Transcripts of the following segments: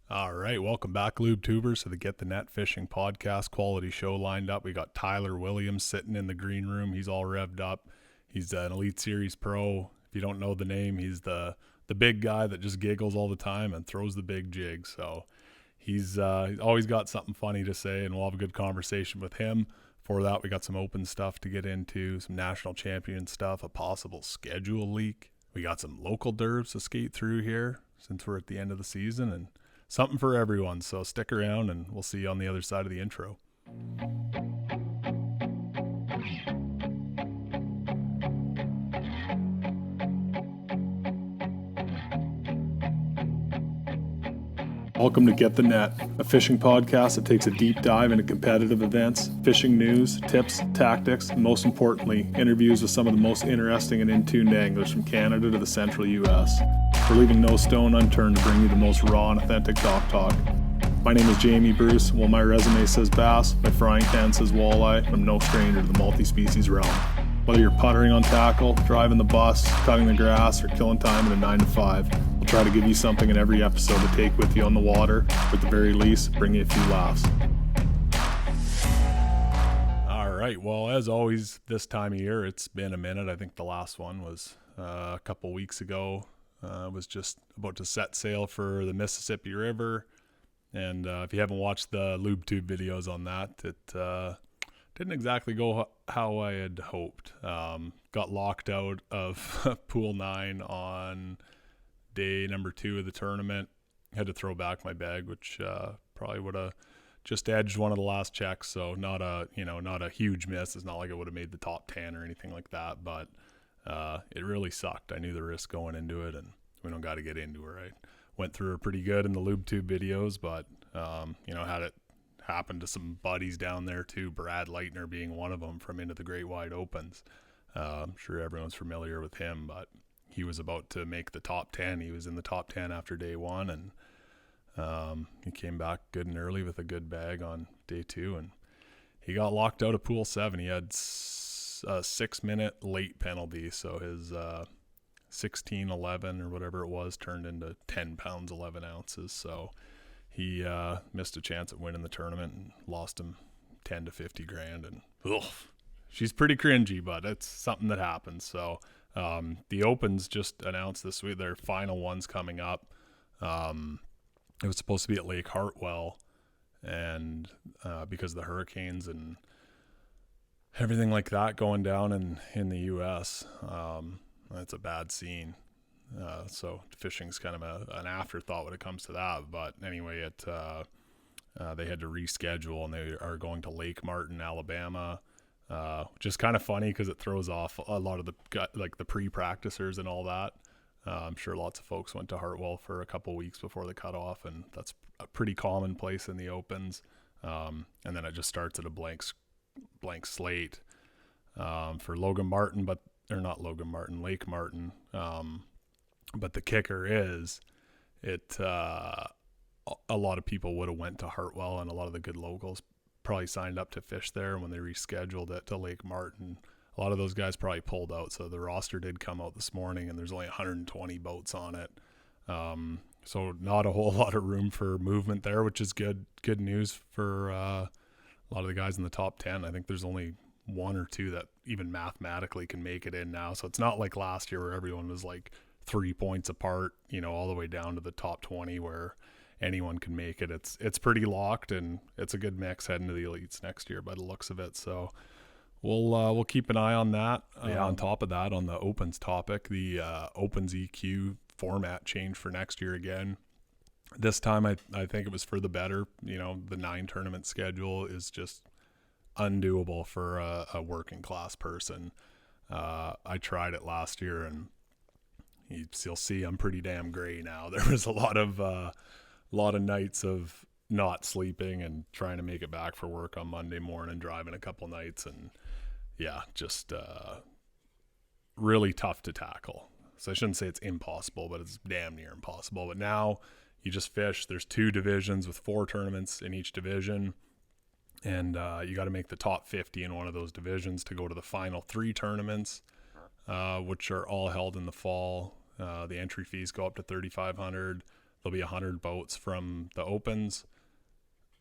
All right, welcome back, Lube Tubers, to the Get the Net Fishing Podcast quality show lined up. We got Tyler Williams sitting in the green room. He's all revved up. He's an Elite Series pro. If you don't know the name, he's the big guy that just giggles all the time and throws the big jig. So he's always got something funny to say, and we'll have a good conversation with him. For that, we got some open stuff to get into, some national champion stuff, a possible schedule leak. We got some local derps to skate through here since we're at the end of the season, and something for everyone. So stick around and we'll see you on the other side of the intro. Welcome to Get the Net, a fishing podcast that takes a deep dive into competitive events, fishing news, tips, tactics, and most importantly, interviews with some of the most interesting and in-tuned anglers from Canada to the central U.S. We're leaving no stone unturned to bring you the most raw and authentic dock talk. My name is Jamie Bruce. While my resume says bass, my frying pan says walleye, and I'm no stranger to the multi-species realm. Whether you're puttering on tackle, driving the bus, cutting the grass, or killing time in a 9 to 5, we'll try to give you something in every episode to take with you on the water, or at the very least, bring you a few laughs. All right, well, as always, this time of year, it's been a minute. I think the last one was a couple weeks ago. Was just about to set sail for the Mississippi River. And if you haven't watched the LubeTube videos on that, it didn't exactly go how I had hoped. Got locked out of Pool 9 on day number 2 of the tournament. Had to throw back my bag, which probably would have just edged one of the last checks. So not a huge miss. It's not like it would have made the top 10 or anything like that. But it really sucked. I knew the risk going into it, and we don't got to get into it, right? Went through it pretty good in the LubeTube videos, but had it happen to some buddies down there too. Brad Leitner being one of them from Into the Great Wide Opens. I'm sure everyone's familiar with him, but he was about to make the top 10. He was in the top 10 after day 1, and he came back good and early with a good bag on day 2, and he got locked out of Pool 7. He had a 6-minute late penalty, so his 16.11 or whatever it was turned into 10 pounds 11 ounces. So he missed a chance at winning the tournament and lost him 10 to 50 grand. And she's pretty cringy, but it's something that happens. So the Opens just announced this week their final one's coming up. It was supposed to be at Lake Hartwell, and because of the hurricanes and everything like that going down in the U.S., that's a bad scene. So fishing's kind of an afterthought when it comes to that. But anyway, they had to reschedule, and they are going to Lake Martin, Alabama, which is kind of funny because it throws off a lot of the pre-practicers and all that. I'm sure lots of folks went to Hartwell for a couple weeks before the cutoff, and that's a pretty common place in the Opens. And then it just starts at a blank slate for Lake Martin. But the kicker is a lot of people would have went to Hartwell, and a lot of the good locals probably signed up to fish there. And when they rescheduled it to Lake Martin, a lot of those guys probably pulled out. So the roster did come out this morning, and there's only 120 boats on it. So not a whole lot of room for movement there, which is good news for a lot of the guys in the top 10. I think there's only 1 or 2 that even mathematically can make it in now. So it's not like last year where everyone was like 3 points apart, all the way down to the top 20 where anyone can make it. It's pretty locked, and it's a good mix heading to the elites next year by the looks of it. So we'll keep an eye on that. On top of that, on the Opens topic, the Opens EQ format changed for next year again. This time I think it was for the better. The 9 tournament schedule is just undoable for a working class person. I tried it last year, and you'll see I'm pretty damn gray now. There was a lot of nights of not sleeping and trying to make it back for work on Monday morning, driving a couple nights, and just really tough to tackle. So I shouldn't say it's impossible, but it's damn near impossible. But now you just fish. There's 2 divisions with 4 tournaments in each division, and you got to make the top 50 in one of those divisions to go to the final 3 tournaments, which are all held in the fall. The entry fees go up to $3,500. there'll be 100 boats from the Opens,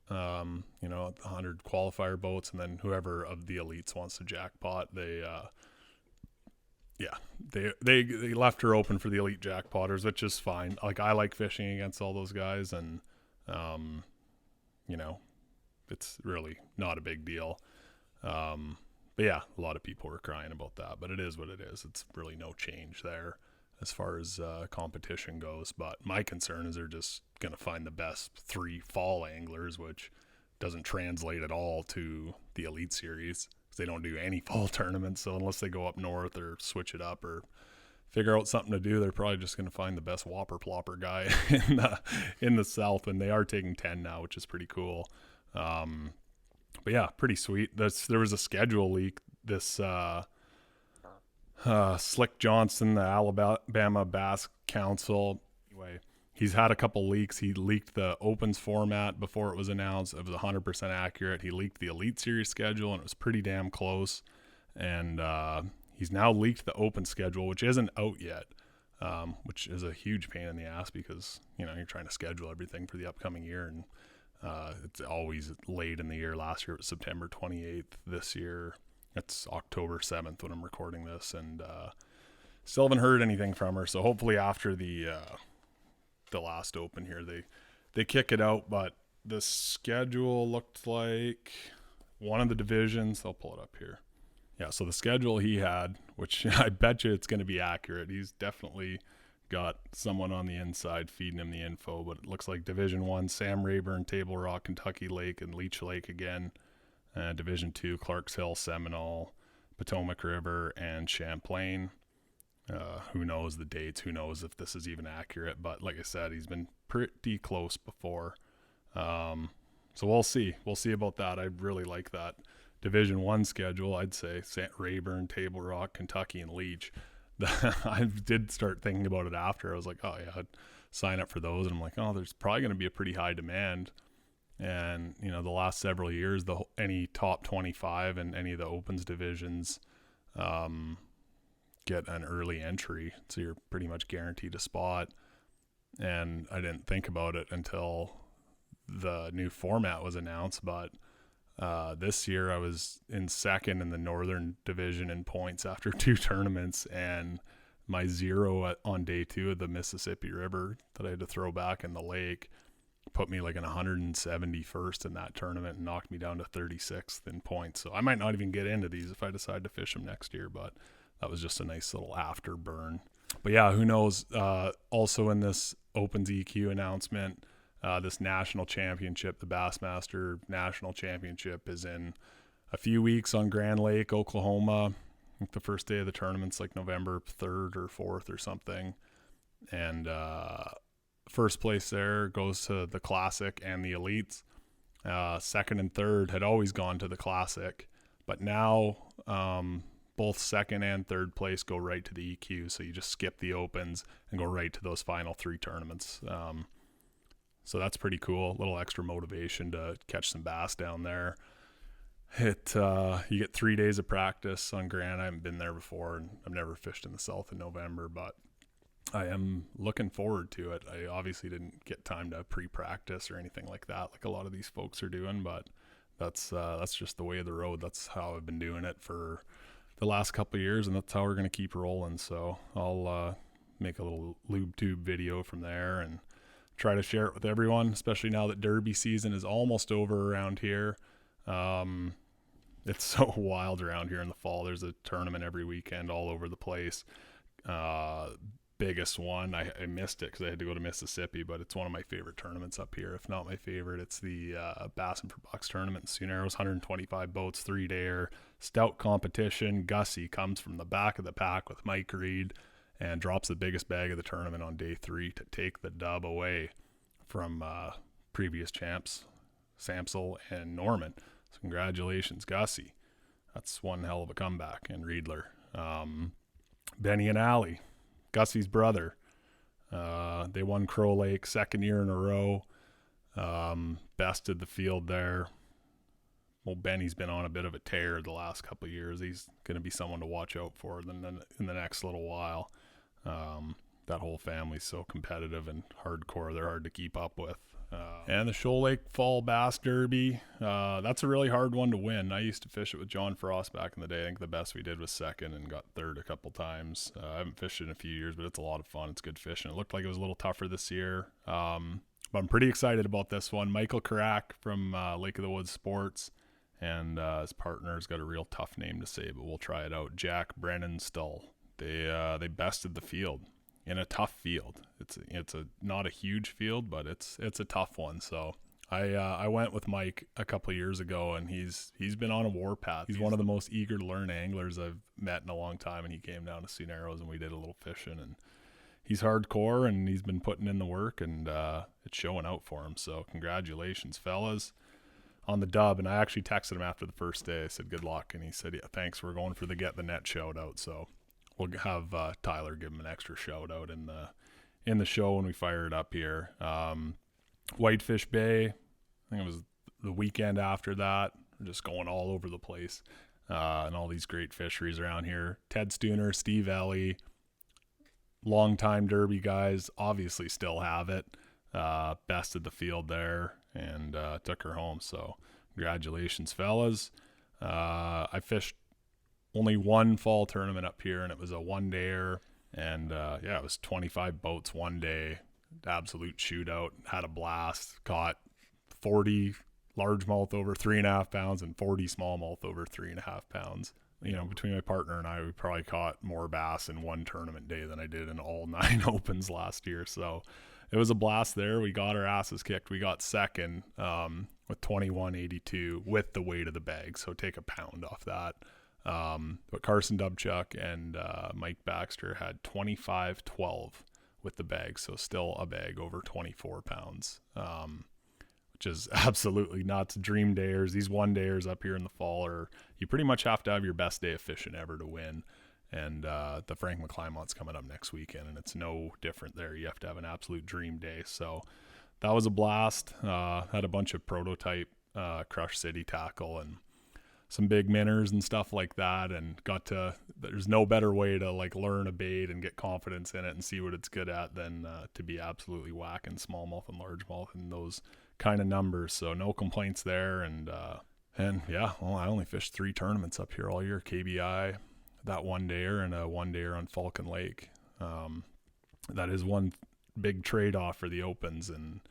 100 qualifier boats, and then whoever of the elites wants to jackpot, they left her open for the elite jackpotters, which is fine. Like, I like fishing against all those guys, and it's really not a big deal. But yeah, a lot of people were crying about that, but it is what it is. It's really no change there as far as competition goes. But my concern is they're just going to find the best 3 fall anglers, which doesn't translate at all to the Elite Series. They don't do any fall tournaments, so unless they go up north or switch it up or figure out something to do, they're probably just going to find the best whopper plopper guy in the south, and they are taking 10 now, which is pretty cool. But yeah, pretty sweet. There was a schedule leak. This Slick Johnson, the Alabama Bass Council, anyway, he's had a couple leaks. He leaked the Opens format before it was announced. It was 100% accurate. He leaked the Elite Series schedule, and it was pretty damn close. And he's now leaked the Open schedule, which isn't out yet, which is a huge pain in the ass because, you're trying to schedule everything for the upcoming year, and it's always late in the year. Last year it was September 28th. This year it's October 7th when I'm recording this, and still haven't heard anything from her. So hopefully after the last Open here, they kick it out. But the schedule looked like one of the divisions. I'll pull it up here. Yeah, so the schedule he had, which I bet you it's going to be accurate. He's definitely got someone on the inside feeding him the info, but it looks like Division 1, Sam Rayburn, Table Rock, Kentucky Lake, and Leech Lake again. Division 2, Clarks Hill, Seminole, Potomac River, and Champlain. Who knows the dates? Who knows if this is even accurate? But like I said, he's been pretty close before. So we'll see. We'll see about that. I really like that Division 1 schedule. I'd say Rayburn, Table Rock, Kentucky, and Leech. I did start thinking about it after. I was like, oh yeah, I'd sign up for those. And I'm like, oh, there's probably going to be a pretty high demand. And, the last several years, any top 25 in any of the Opens divisions get an early entry. So you're pretty much guaranteed a spot. And I didn't think about it until the new format was announced. But this year I was in second in the Northern Division in points after 2 tournaments, and my 0 on day 2 of the Mississippi River that I had to throw back in the lake put me like in 171st in that tournament and knocked me down to 36th in points. So I might not even get into these if I decide to fish them next year, but that was just a nice little afterburn. But yeah, who knows? Also in this Opens EQ announcement, this national championship, the Bassmaster National Championship, is in a few weeks on Grand Lake, Oklahoma. I think the first day of the tournament's like November 3rd or 4th or something. And first place there goes to the Classic and the Elites. Second and third had always gone to the Classic, but now both second and third place go right to the EQ. So you just skip the Opens and go right to those final 3 tournaments. So that's pretty cool. A little extra motivation to catch some bass down there. You get 3 days of practice on Grand. I haven't been there before, and I've never fished in the South in November, but I am looking forward to it. I obviously didn't get time to pre-practice or anything like that, like a lot of these folks are doing, but that's just the way of the road. That's how I've been doing it for the last couple of years, and that's how we're going to keep rolling. So I'll make a little lube tube video from there and try to share it with everyone, especially now that Derby season is almost over around here. It's so wild around here in the fall. There's a tournament every weekend all over the place. Biggest one, I missed it because I had to go to Mississippi, but it's one of my favorite tournaments up here, if not my favorite. It's the Bassin for Bucks tournament in Sioux Narrows, 125 boats, 3-dayer, stout competition. Gussie comes from the back of the pack with Mike Reed and drops the biggest bag of the tournament on day 3 to take the dub away from previous champs, Samsel and Norman. So congratulations, Gussie. That's one hell of a comeback. And Riedler. Benny and Allie, Gussie's brother. They won Crow Lake 2nd year in a row. Bested the field there. Well, Benny's been on a bit of a tear the last couple of years. He's going to be someone to watch out for in the next little while. that whole family's so competitive and hardcore. They're hard to keep up with. And the Shoal Lake Fall Bass Derby, that's a really hard one to win. I used to fish it with John Frost back in the day. I think the best we did was second and got third a couple times. I haven't fished it in a few years, but it's a lot of fun. It's good fishing. It looked like it was a little tougher this year. But I'm pretty excited about this one. Michael Karak from Lake of the Woods Sports, and his partner's got a real tough name to say, but we'll try it out. Jack Brennan Stull. They bested the field in a tough field. It's a not a huge field, but it's a tough one. So I went with Mike a couple of years ago, and he's been on a warpath. He's one of the most eager to learn anglers I've met in a long time, and he came down to Sioux Narrows and we did a little fishing, and he's hardcore and he's been putting in the work, and it's showing out for him. So congratulations, fellas, on the dub. And I actually texted him after the first day. I said good luck, and he said, yeah, thanks, we're going for the get the net shout out. So we'll have Tyler give him an extra shout out in the show when we fire it up here. Whitefish Bay, I think it was the weekend after that. We're just going all over the place, and all these great fisheries around here. Ted Stooner, Steve Ellie, longtime Derby guys, obviously still have it. Bested the field there and took her home. So congratulations, fellas. I fished only one fall tournament up here, and it was a one-dayer, and it was 25 boats one day, absolute shootout. Had a blast. Caught 40 largemouth over 3.5 pounds and 40 smallmouth over 3.5 pounds. Between my partner and I, we probably caught more bass in one tournament day than I did in all 9 opens last year. So it was a blast there. We got our asses kicked. We got second with 21.82 with the weight of the bag, so take a pound off that. But Carson Dubchuk and Mike Baxter had 25.12 with the bag, so still a bag over 24 pounds, which is absolutely nuts. Dream dayers, these one dayers up here in the fall, you pretty much have to have your best day of fishing ever to win. And the Frank McClymont's coming up next weekend, and it's no different there. You have to have an absolute dream day. So that was a blast. Had a bunch of prototype Crush City tackle and some big minners and stuff like that, and there's no better way to learn a bait and get confidence in it and see what it's good at than to be absolutely whacking smallmouth and largemouth in those kind of numbers. So no complaints there. And I only fished 3 tournaments up here all year. KBI, that one dayer, and a one dayer on Falcon Lake. That is one big trade-off for the opens and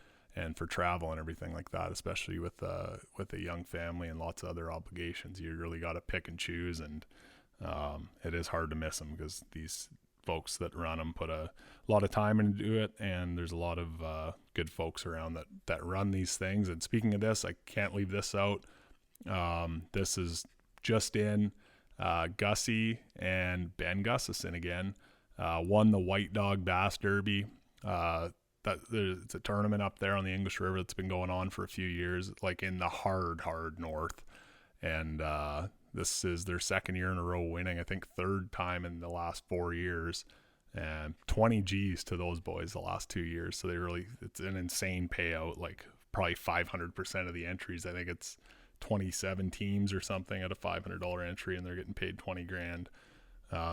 for travel and everything like that, especially with a young family and lots of other obligations. You really got to pick and choose, and it is hard to miss them because these folks that run them put a lot of time into it, and there's a lot of good folks around that run these things. And speaking of this, I can't leave this out. This is just in. Gussie and Ben Gussison again won the White Dog Bass Derby. It's a tournament up there on the English River that's been going on for a few years, in the hard north. And this is their second year in a row winning, I think third time in the last 4 years, and 20 G's to those boys the last 2 years. So it's an insane payout, probably 500% of the entries. I think it's 27 teams or something at a $500 entry, and they're getting paid 20 grand.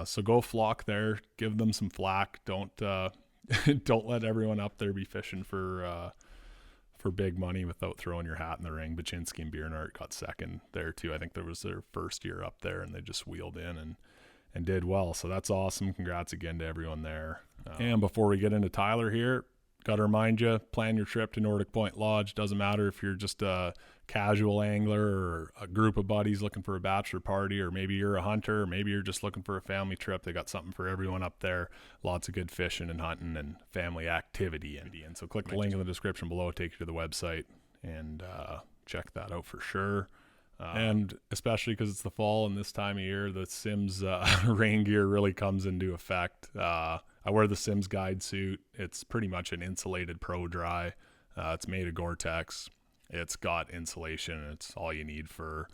So go flock there, give them some flack. Don't let everyone up there be fishing for big money without throwing your hat in the ring. Baczynski and Biernart got second there too. I think that was their first year up there, and they just wheeled in and did well. So that's awesome. Congrats again to everyone there. And before we get into Tyler here, got to remind you, plan your trip to Nordic Point Lodge. Doesn't matter if you're just a casual angler or a group of buddies looking for a bachelor party, or maybe you're a hunter, or maybe you're just looking for a family trip. They got something for everyone up there. Lots of good fishing and hunting and family activity. And so click the link in the description below, take you to the website, and check that out for sure. And especially because it's the fall and this time of year, the Sims rain gear really comes into effect. I wear the Sims guide suit. It's pretty much an insulated pro dry. It's made of Gore-Tex. It's got insulation. It's all you need for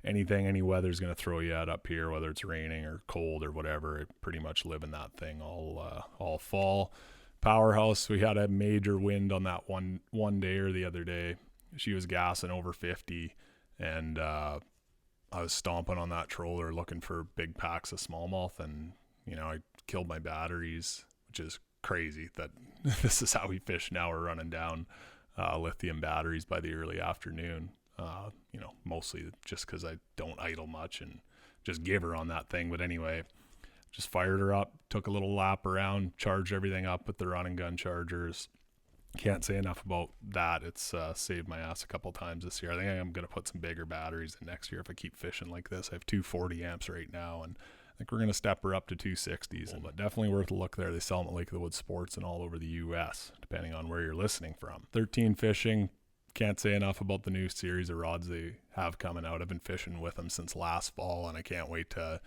anything any weather's going to throw you at up here, whether it's raining or cold or whatever. I pretty much live in that thing all fall. Powerhouse, we had a major wind on that one dayer the other day. She was gassing over 50, and I was stomping on that troller looking for big packs of smallmouth, and I killed my batteries, which is crazy that this is how we fish now. We're running down lithium batteries by the early afternoon. Mostly just because I don't idle much and just give her on that thing. But anyway, just fired her up, took a little lap around, charged everything up with the run and gun chargers. Can't say enough about that. It's saved my ass a couple times this year. I think I'm going to put some bigger batteries in next year if I keep fishing like this. I have 240 amps right now, and I think we're going to step her up to 260s. But definitely worth a look there. They sell them at Lake of the Woods Sports and all over the U.S., depending on where you're listening from. 13 Fishing. Can't say enough about the new series of rods they have coming out. I've been fishing with them since last fall, and I can't wait to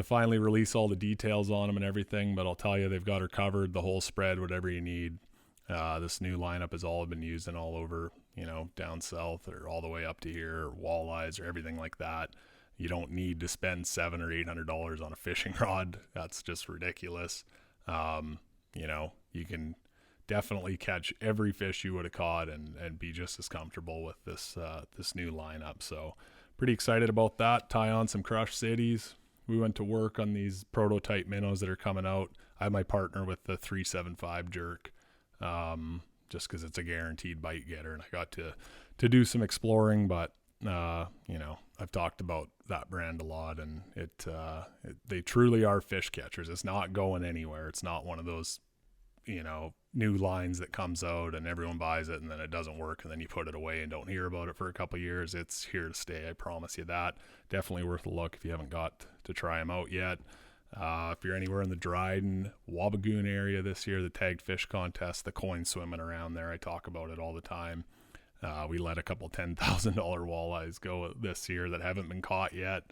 finally release all the details on them and everything. But I'll tell you, they've got her covered, the whole spread, whatever you need. This new lineup has all been used in all over, down south or all the way up to here, or walleyes or everything like that. You don't need to spend $700 or $800 on a fishing rod. That's just ridiculous. You can definitely catch every fish you would have caught and be just as comfortable with this new lineup. So pretty excited about that. Tie on some crush cities. We went to work on these prototype minnows that are coming out. I have my partner with the 375 jerk, just because it's a guaranteed bite getter, and I got to do some exploring. But I've talked about that brand a lot, and they truly are fish catchers. It's not going anywhere. It's not one of those new lines that comes out and everyone buys it and then it doesn't work and then you put it away and don't hear about it for a couple of years. It's here to stay. I promise you that. Definitely worth a look if you haven't got to try them out yet. If you're anywhere in the Dryden, Wabigoon area this year, the tagged fish contest, the coin swimming around there, I talk about it all the time. We let a couple $10,000 walleyes go this year that haven't been caught yet.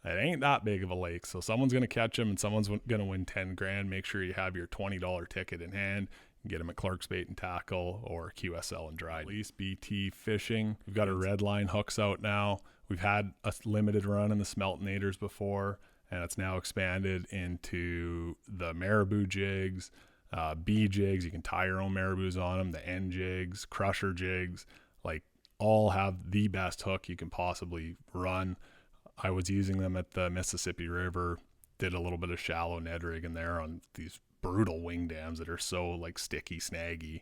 It ain't that big of a lake, so someone's going to catch them and someone's going to win 10 grand. Make sure you have your $20 ticket in hand. You can get them at Clark's Bait and Tackle or QSL and Dryden. At least BT Fishing. We've got our red line hooks out now. We've had a limited run in the Smeltinators before, and it's now expanded into the marabou jigs, B jigs. You can tie your own marabous on them, the N jigs, crusher jigs, all have the best hook you can possibly run. I was using them at the Mississippi River, did a little bit of shallow Ned rigging there on these brutal wing dams that are so sticky, snaggy,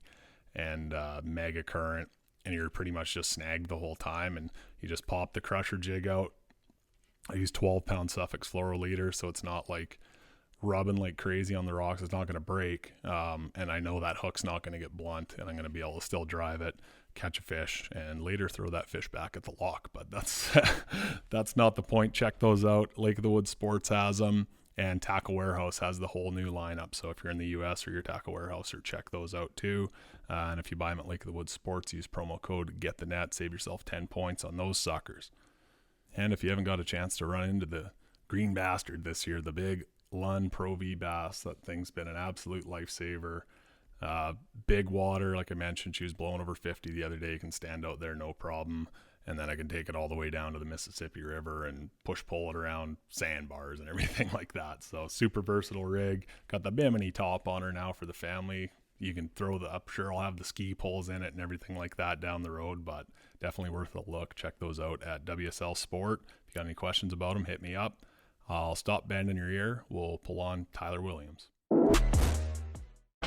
and mega current, and you're pretty much just snagged the whole time, and you just pop the crusher jig out. I use 12-pound Suffolk fluoroleader, so it's not rubbing like crazy on the rocks. It's not going to break, and I know that hook's not going to get blunt, and I'm going to be able to still drive it, catch a fish, and later throw that fish back at the lock. But that's not the point. Check those out. Lake of the Woods Sports has them, and Tackle Warehouse has the whole new lineup. So if you're in the US or your Tackle Warehouse, check those out too. And if you buy them at Lake of the Woods Sports, use promo code GetTheNet, save yourself 10 points on those suckers. And if you haven't got a chance to run into the green bastard this year, the big Lund Pro V bass, that thing's been an absolute lifesaver. Big water, like I mentioned, she was blowing over 50 the other day. You can stand out there, no problem. And then I can take it all the way down to the Mississippi River and pull it around sandbars and everything like that. So super versatile rig. Got the Bimini top on her now for the family. You can throw I'm sure I'll have the ski poles in it and everything like that down the road, but definitely worth a look. Check those out at WSL Sport. If you got any questions about them, hit me up. I'll stop bending your ear. We'll pull on Tyler Williams.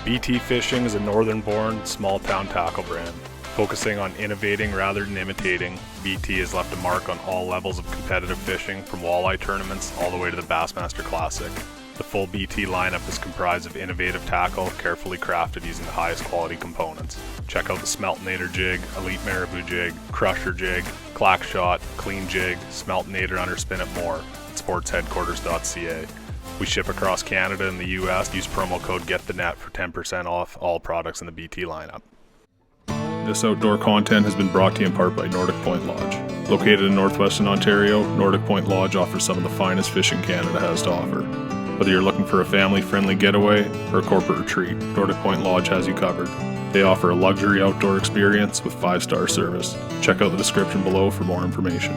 BT Fishing is a northern-born, small-town tackle brand. Focusing on innovating rather than imitating, BT has left a mark on all levels of competitive fishing, from walleye tournaments all the way to the Bassmaster Classic. The full BT lineup is comprised of innovative tackle, carefully crafted using the highest quality components. Check out the Smeltinator jig, Elite Marabou jig, Crusher jig, Clack Shot, Clean jig, Smeltinator underspin and more at sportsheadquarters.ca. We ship across Canada and the US. Use promo code GetTheNet for 10% off all products in the BT lineup. This outdoor content has been brought to you in part by Nordic Point Lodge. Located in northwestern Ontario, Nordic Point Lodge offers some of the finest fishing Canada has to offer. Whether you're looking for a family-friendly getaway or a corporate retreat, Nordic Point Lodge has you covered. They offer a luxury outdoor experience with 5-star service. Check out the description below for more information.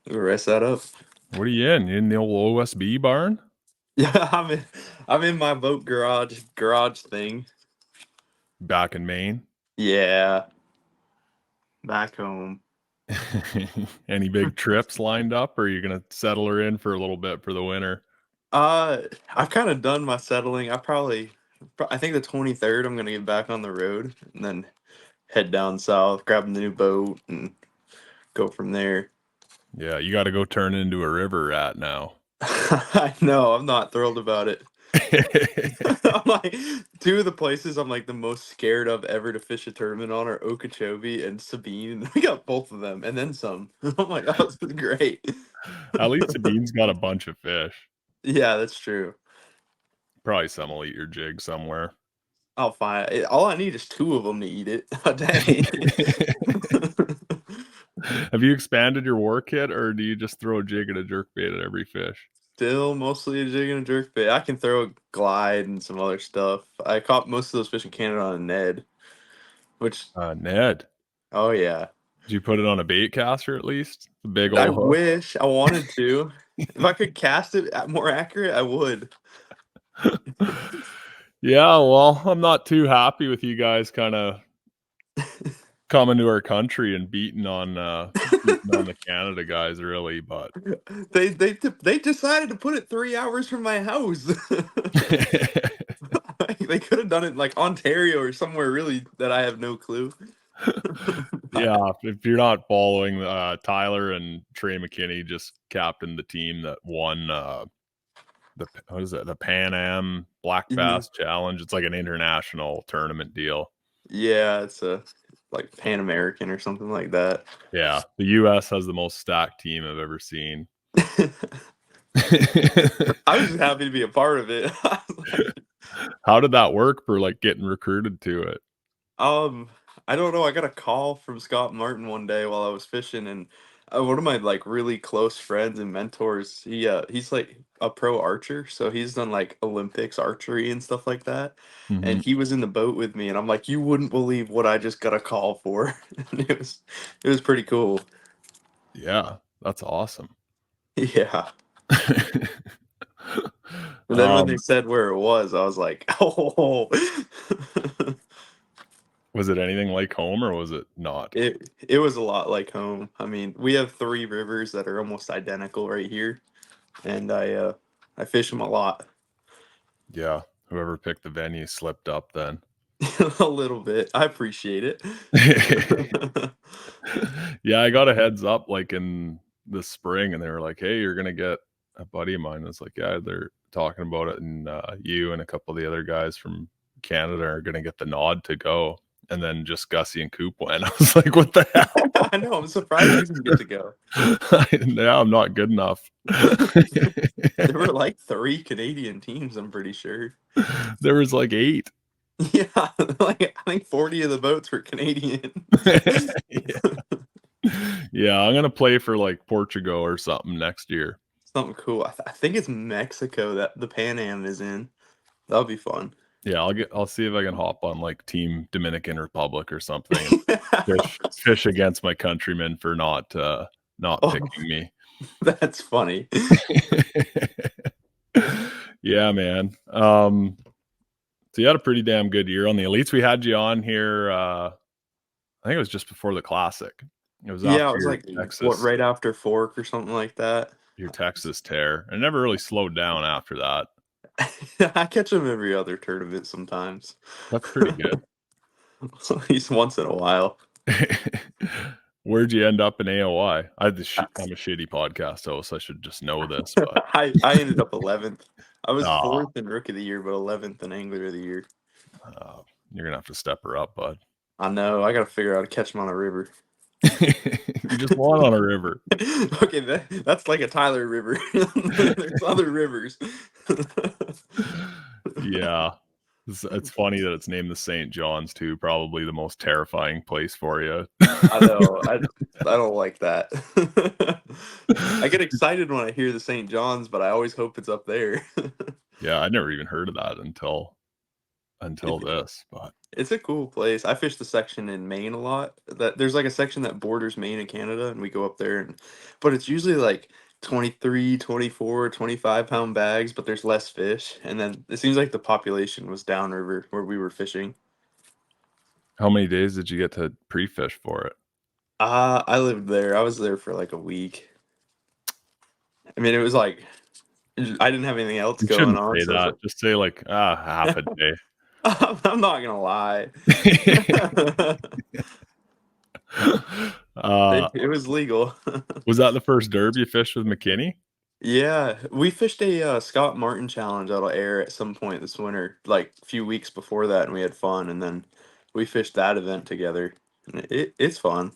Rest that up. What are you in? You in the old OSB barn? Yeah, I'm in my boat garage thing. Back in Maine? Yeah. back home. Any big trips lined up, or are you gonna settle her in for a little bit for the winter? I've kind of done my settling. I think the 23rd I'm gonna get back on the road and then head down south, grab the new boat, and go from there. Yeah, you got to go turn into a river rat now. I know, I'm not thrilled about it. I'm like, two of the places I'm like the most scared of ever to fish a tournament on are Okeechobee and Sabine. And we got both of them and then some. I'm like, oh, this is great. At least Sabine's got a bunch of fish. Yeah, that's true. Probably some will eat your jig somewhere. I'll find it. All I need is two of them to eat it a day. Have you expanded your war kit, or do you just throw a jig and a jerkbait at every fish? Still mostly a jig and a jerk bait. I can throw a glide and some other stuff. I caught most of those fish in Canada on a Ned, which, Ned, oh yeah. did you put it on a bait caster at least? The big I old hook. wish I wanted to. If I could cast it more accurate, I would. Yeah, well, I'm not too happy with you guys kind of coming to our country and beating on the Canada guys, really. But They decided to put it 3 hours from my house. They could have done it in like Ontario or somewhere really that I have no clue. yeah, if you're not following, Tyler and Trey McKinney just captained the team that won the Pan Am Black Mhm. Bass Challenge. It's like an international tournament deal. Yeah, it's a like Pan American or something like that. Yeah, the U.S. has the most stacked team I've ever seen. I was just happy to be a part of it. I was like, How did that work for like getting recruited to it? um, I don't know. I got a call from Scott Martin one day while I was fishing, and one of my like really close friends and mentors. He's like a pro archer, so he's done like Olympics archery and stuff like that. And Mhm. he was in the boat with me, and I'm like, you wouldn't believe what I just got a call for. And it was pretty cool. Yeah, that's awesome. Yeah. And then when they Um, said where it was, I was like, oh. was it anything like home or was it not? It was a lot like home. I mean, we have three rivers that are almost identical right here, and I fish them a lot. Yeah, whoever picked the venue slipped up then. A little bit. I appreciate it. Yeah, I got a heads up like in the spring, and they were like, "Hey, you're gonna get a buddy of mine." It's like, "Yeah, they're talking about it, and you and a couple of the other guys from Canada are gonna get the nod to go." And then just Gussie and Coop went. I was like, "What the hell?" I know. I'm surprised you didn't get to go. Yeah, I'm not good enough. There were like three Canadian teams. I'm pretty sure. There was like 8. Yeah, like I think 40 of the boats were Canadians. Yeah. Yeah, I'm gonna play for like Portugal or something next year. Something cool. I think it's Mexico that the Pan Am is in. That'll be fun. Yeah, I'll see if I can hop on like Team Dominican Republic or something and fish against my countrymen for not Oh, picking me. that's funny. Yeah, man. So you had a pretty damn good year on the elites. We had you on here, I think it was just before the classic. It was Yeah, after it was like what Texas right after Fork or something like that. your Texas tear. It never really slowed down after that. I catch them every other tournament sometimes. That's pretty good. At least once in a while. Where'd you end up in AOI? I'm a shitty podcast host. I should just know this, but I ended up 11th. I was ah, fourth in Rook of the Year, but 11th in Angler of the Year. you're gonna have to step her up, bud. I know. I got to figure out how to catch them on a river. You just won on a river. Okay, that's like a Tyler River. There's other rivers. Yeah. It's funny that it's named the St. John's too. Probably the most terrifying place for you. I know. I don't like that. I get excited when I hear the St. John's, but I always hope it's up there. Yeah, I never even heard of that until It, this. But it's a cool place. I fish the section in Maine a lot. That there's like a section that borders Maine and Canada, and we go up there and but it's usually like 23, 24, 25 pound bags, but there's less fish. And then it seems like the population was downriver where we were fishing. how many days did you get to pre-fish for it? I lived there. I was there for like a week. I mean, it was like I didn't have anything else You going shouldn't on, say so it's that. Just say like, half a like day. I'm not gonna lie. uh, It was legal. was that the first derb you fished with McKinney? Yeah, we fished a Scott Martin challenge that'll air at some point this winter, like a few weeks before that, and we had fun, and then we fished that event together. And it's fun.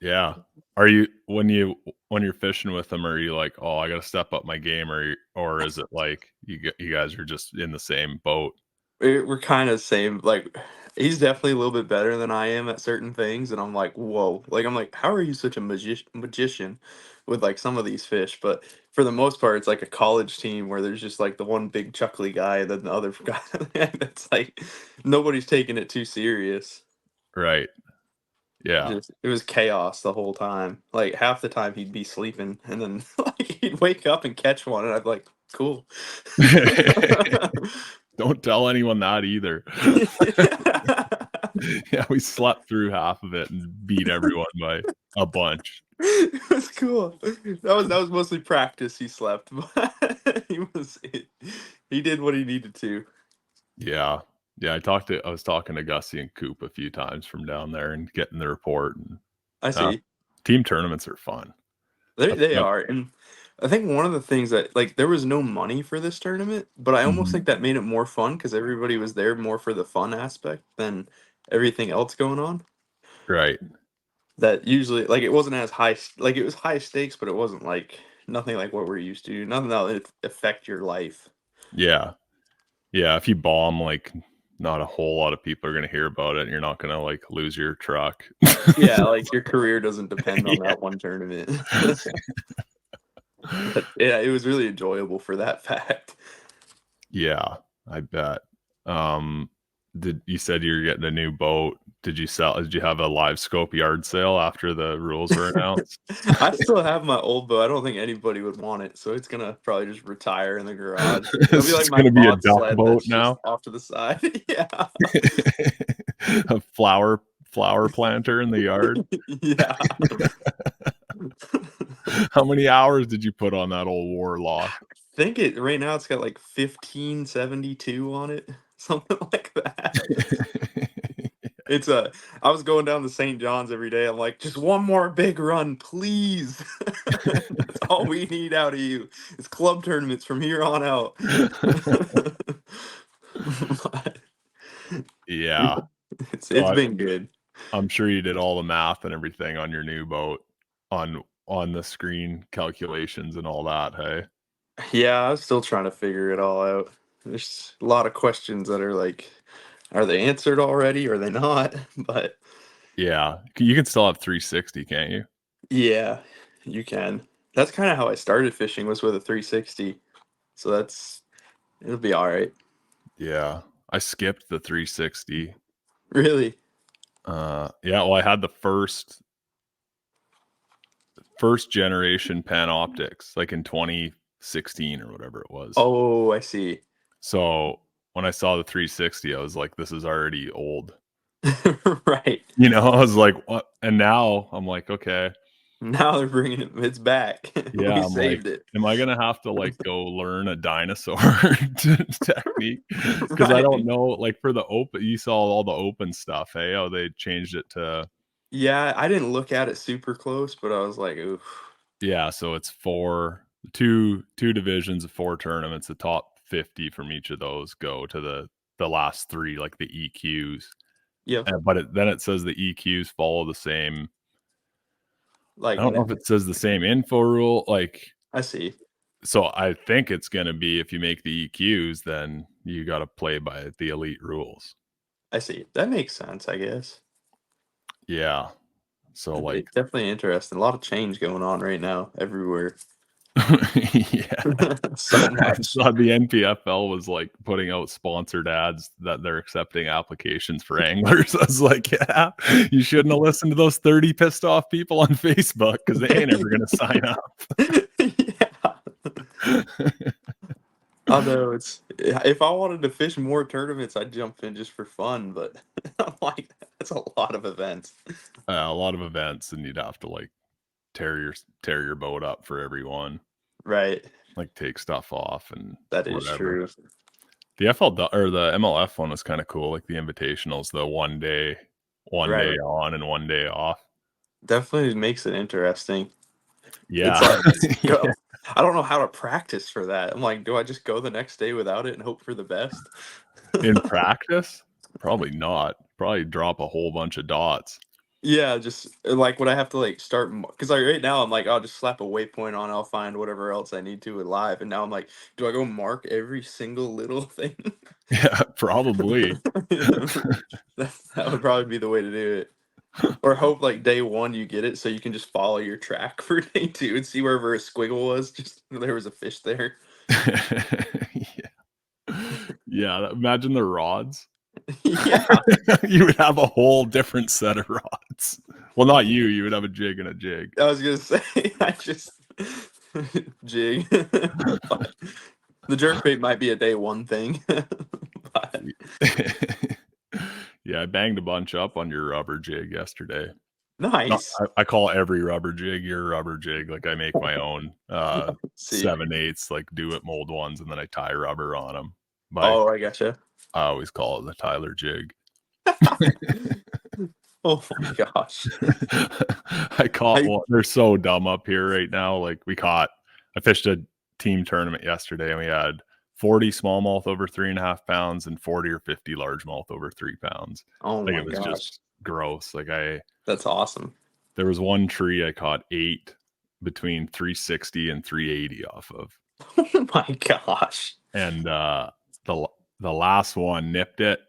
Yeah. Are you when you're fishing with them, are you like, "Oh, I gotta step up my game," or is it like you guys are just in the same boat? We're kind of same. Like he's definitely a little bit better than I am at certain things, and I'm like, whoa. Like I'm like, how are you such a magician with like some of these fish? But for the most part, it's like a college team where there's just like the one big chuckly guy, and then the other guy that's like nobody's taking it too serious. Right. Yeah. Just it was chaos the whole time. Like half the time he'd be sleeping, and then like he'd wake up and catch one, and I'd be like, cool. Don't tell anyone that either. Yeah, we slept through half of it and beat everyone by a bunch. It was cool. That was mostly practice. He slept, but he did what he needed to. Yeah. Yeah, I was talking to Gussie and Coop a few times from down there and getting the report, and, I uh, see. team tournaments are fun. They That are, and I think one of the things that like there was no money for this tournament, but I almost Mhm. think that made it more fun because everybody was there more for the fun aspect than everything else going on. Right. That usually like it wasn't as high like it was high stakes, but it wasn't like nothing like what we're used to. Nothing that would affect your life. Yeah. Yeah, if you bomb, like, not a whole lot of people are gonna hear about it, and you're not gonna, like, lose your truck. Yeah, like your career doesn't depend on Yeah. that one tournament. But yeah, it was really enjoyable for that fact. Yeah, I bet. Um, did you said you're getting a new boat. Did you have a live scope yard sale after the rules were announced? I still have my old boat. I don't think anybody would want it, so it's gonna probably just retire in the garage. It'll be It's like just my gonna be a mod duck sled boat that's just now. off to the side. Yeah. A flower planter in the yard. Yeah. How many hours did you put on that old Warlock? Think it right now it's got like 1572 on it, something like that. It's a I was going down to St. John's every day. I'm like, just one more big run, please. That's all we need out of you. It's club tournaments from here on out. But Yeah. So it's been good. I'm sure you did all the math and everything on your new boat on the screen calculations and all that, hey? Yeah, I was still trying to figure it all out. There's a lot of questions that are like, are they answered already? Or are they not? But Yeah. You can still have 360, can't you? yeah, you can. That's kind of how I started fishing was with a 360. So it'll be all right. Yeah. I skipped the 360. Really. Yeah, well, I had the first generation Panoptics, like in 2016 or whatever it was. Oh, I see. So when I saw the 360, I was like, this is already old. Right. I was like, what? And now I'm like, okay. Now they're bringing it's back. Yeah, We I'm like, saved it. am I gonna have to like go learn a dinosaur technique? Because I don't Right. know. Like for the open, you saw all the open stuff. Hey, oh, they changed it to Yeah, I didn't look at it super close, but I was like, oof. yeah. So it's two divisions of four tournaments. The top 50 from each of those go to the last three, like the EQs. Yep. But then it says the EQs follow the same. I Like don't know if it says the same info rule. Like I see. so I think it's going to be if you make the EQs, then you got to play by the elite rules. I see. That makes sense, I guess. Yeah. So like, It's definitely interesting. A lot of change going on right now everywhere. yeah, So I much. saw the NPFL was like putting out sponsored ads that they're accepting applications for anglers. I was like, yeah, you shouldn't have listened to those 30 pissed off people on Facebook because they ain't ever going to sign Yeah. up. Although if I wanted to fish more tournaments, I'd jump in just for fun, but I'm like, that's a lot of events. A lot of events, and you'd have to like tear your boat up for everyone, Right. like take stuff off and That is whatever. true. The or the MLF one was kind of cool, like the invitationals, the one day Right. on and one day off. Definitely makes it interesting. It's Yeah. like, Yeah. go. I don't know how to practice for that. I'm like, do I just go the next day without it and hope for the best? In practice, probably not. Probably drop a whole bunch of dots. Yeah, just like would I have to like start because like right now I'm like I'll just slap a waypoint on, I'll find whatever else I need to with live, and now I'm like, do I go mark every single little thing? Yeah, probably. That would probably be the way to do it. Or hope like day one you get it so you can just follow your track for day two and see wherever a squiggle was, just there was a fish there. Yeah. Yeah, imagine the rods. Yeah, You would have a whole different set of rods. Well, not you, you would have a jig and a jig. I was gonna say I just jig. But the jerkbait might be a day one thing. But Yeah, I banged a bunch up on your rubber jig yesterday. No, nice. I call every rubber jig your rubber jig. Like I make my own See. 7/8 like do it mold ones, and then I tie rubber on them. But Oh, I gotcha. I always call it the Tyler jig. Oh my gosh. I caught I one. They're so dumb up here right now. Like I fished a team tournament yesterday, and we had 40 smallmouth over 3.5 pounds and 40 or 50 largemouth over 3 pounds. oh Like my it was gosh. just gross. That's awesome. There was one tree I caught 8 between 360 and 380 off of, Oh my gosh. and the last one nipped it,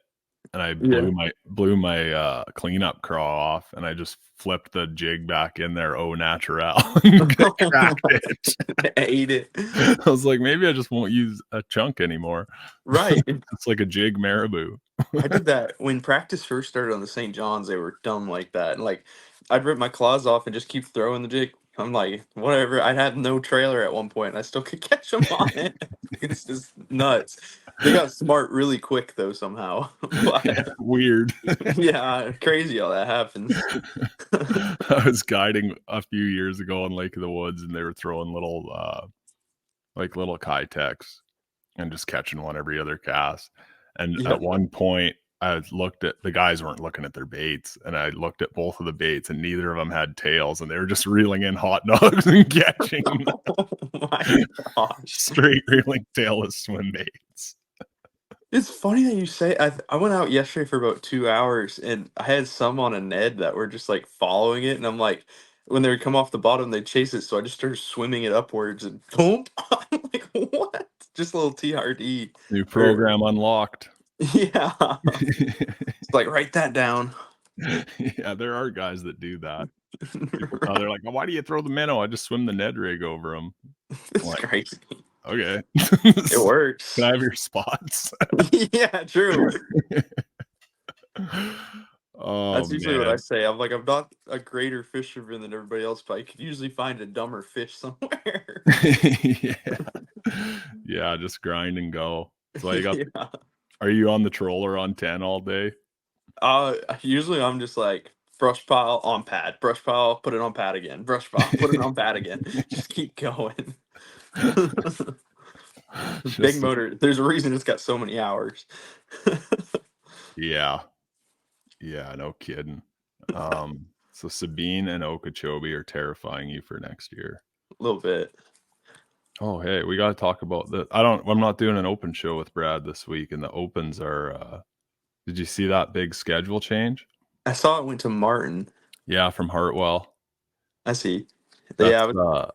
and I Yeah. blew my cleanup craw off, and I just flipped the jig back in there au naturel and cracked it. I ate it. I was like, maybe I just won't use a chunk anymore. Right. It's like a jig marabou. I did that when practice first started on the St. John's. They were dumb like that. And like, I'd rip my claws off and just keep throwing the jig. I'm like, whatever. I'd have no trailer at one point, and I still could catch them on it. It's just nuts. They got smart really quick though somehow. Yeah, But weird. yeah, crazy how that happens. I was guiding a few years ago on Lake of the Woods, and they were throwing little Kitex and just catching one every other cast. And Yeah. at one point, I looked at the guys weren't looking at their baits, and I looked at both of the baits, and neither of them had tails, and they were just reeling in hot dogs and catching Oh my gosh. straight reeling tailless swim baits. It's funny that you say I went out yesterday for about 2 hours and I had some on a Ned that were just like following it and I'm like when they would come off the bottom they'd chase it so I just started swimming it upwards and boom. I'm like what? Just a little TRD. New Or program unlocked. yeah. It's like write that down. Yeah, there are guys that do that. People Right. they're like, "Oh, why do you throw the minnow? I just swim the Ned rig over them." It's Like, crazy. okay. It Can I works. have your spots? Yeah, true. Oh That's usually what I man. say. I'm like, I'm not a greater fisherman than everybody else, but I could usually find a dumber fish somewhere. Yeah. Yeah, just grind and go. So you got Yeah. are you on the troller on 10 all day? Usually I'm just like brush pile on pad, brush pile, put it on pad again, brush pile, put it on pad again. Just keep going. Big Just motor. There's a reason it's got so many hours. yeah. Yeah, no kidding. So Sabine and Okeechobee are terrifying you for next year. A little bit. Oh, hey, we gotta talk about I'm not doing an open show with Brad this week, and the opens are did you see that big schedule change? I saw it went to Martin. Yeah, from Hartwell. I see. That's Yeah,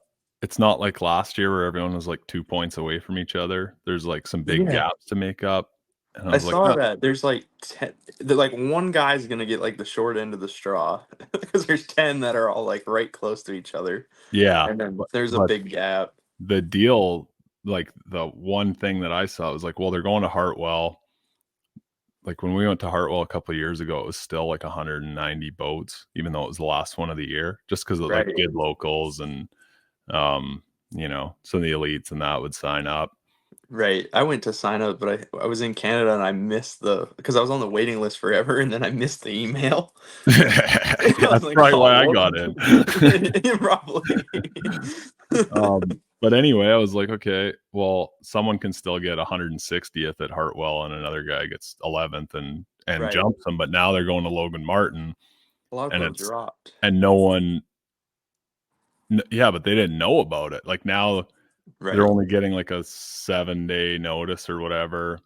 it's not like last year where everyone was like 2 points away from each other. There's like some big yeah. gaps to make up. And I I was like, saw "Oh, that. There's like 10, like one guy's gonna get like the short end of the straw because there's 10 that are all like right close to each other, yeah." and then But, there's a but big gap. the deal, like the one thing that I saw was like, well, they're going to Hartwell. Like when we went to Hartwell a couple of years ago, it was still like 190 boats, even though it was the last one of the year, just because of like Right. good locals and some of the elites and that would sign up. Right. I went to sign up, but I was in Canada and I missed because I was on the waiting list forever and then I missed the email. I was That's like, probably oh, why I well, got in. probably. But anyway, I was like, okay, well, someone can still get 160th at Hartwell, and another guy gets 11th and Right. jumps them. But now they're going to Logan Martin, A lot of and them dropped. no one, yeah, but they didn't know about it. Like now, they're Right. only getting like a 7-day notice or whatever.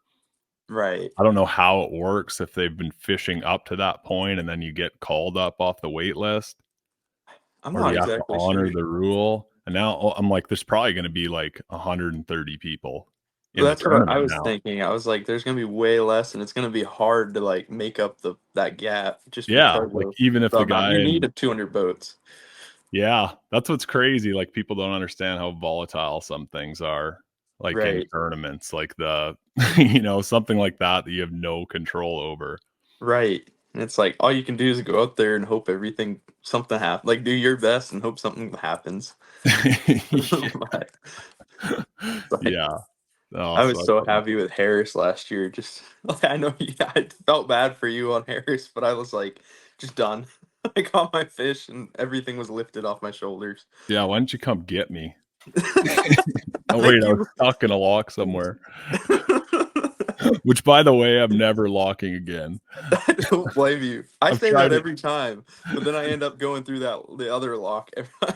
Right. I don't know how it works if they've been fishing up to that point and then you get called up off the wait list, I'm or do not you have to exactly honor sure. the rule? And now I'm like, there's probably going to be like 130 people in the That's what I tournament was now. thinking. I was like, there's gonna be way less, and it's gonna be hard to like make up that gap just Yeah, because like of even if the the amount guy you need in of 200 boats. yeah, that's what's crazy. Like people don't understand how volatile some things are. Like in Right. tournaments, like the something like that you have no control over. Right. And it's like all you can do is go out there and hope something happens. Like do your best and hope something happens. But, like Yeah. Oh, I so was so happy with Harris last year. Just like I know I felt bad for you on Harris, but I was like just done. I caught my fish and everything was lifted off my shoulders. yeah, why don't you come get me? I Oh wait, think I was you stuck in a lock somewhere. Which by the way, I'm never locking again. I don't blame you. I I've say tried that it. every time, but then I end up going through the other lock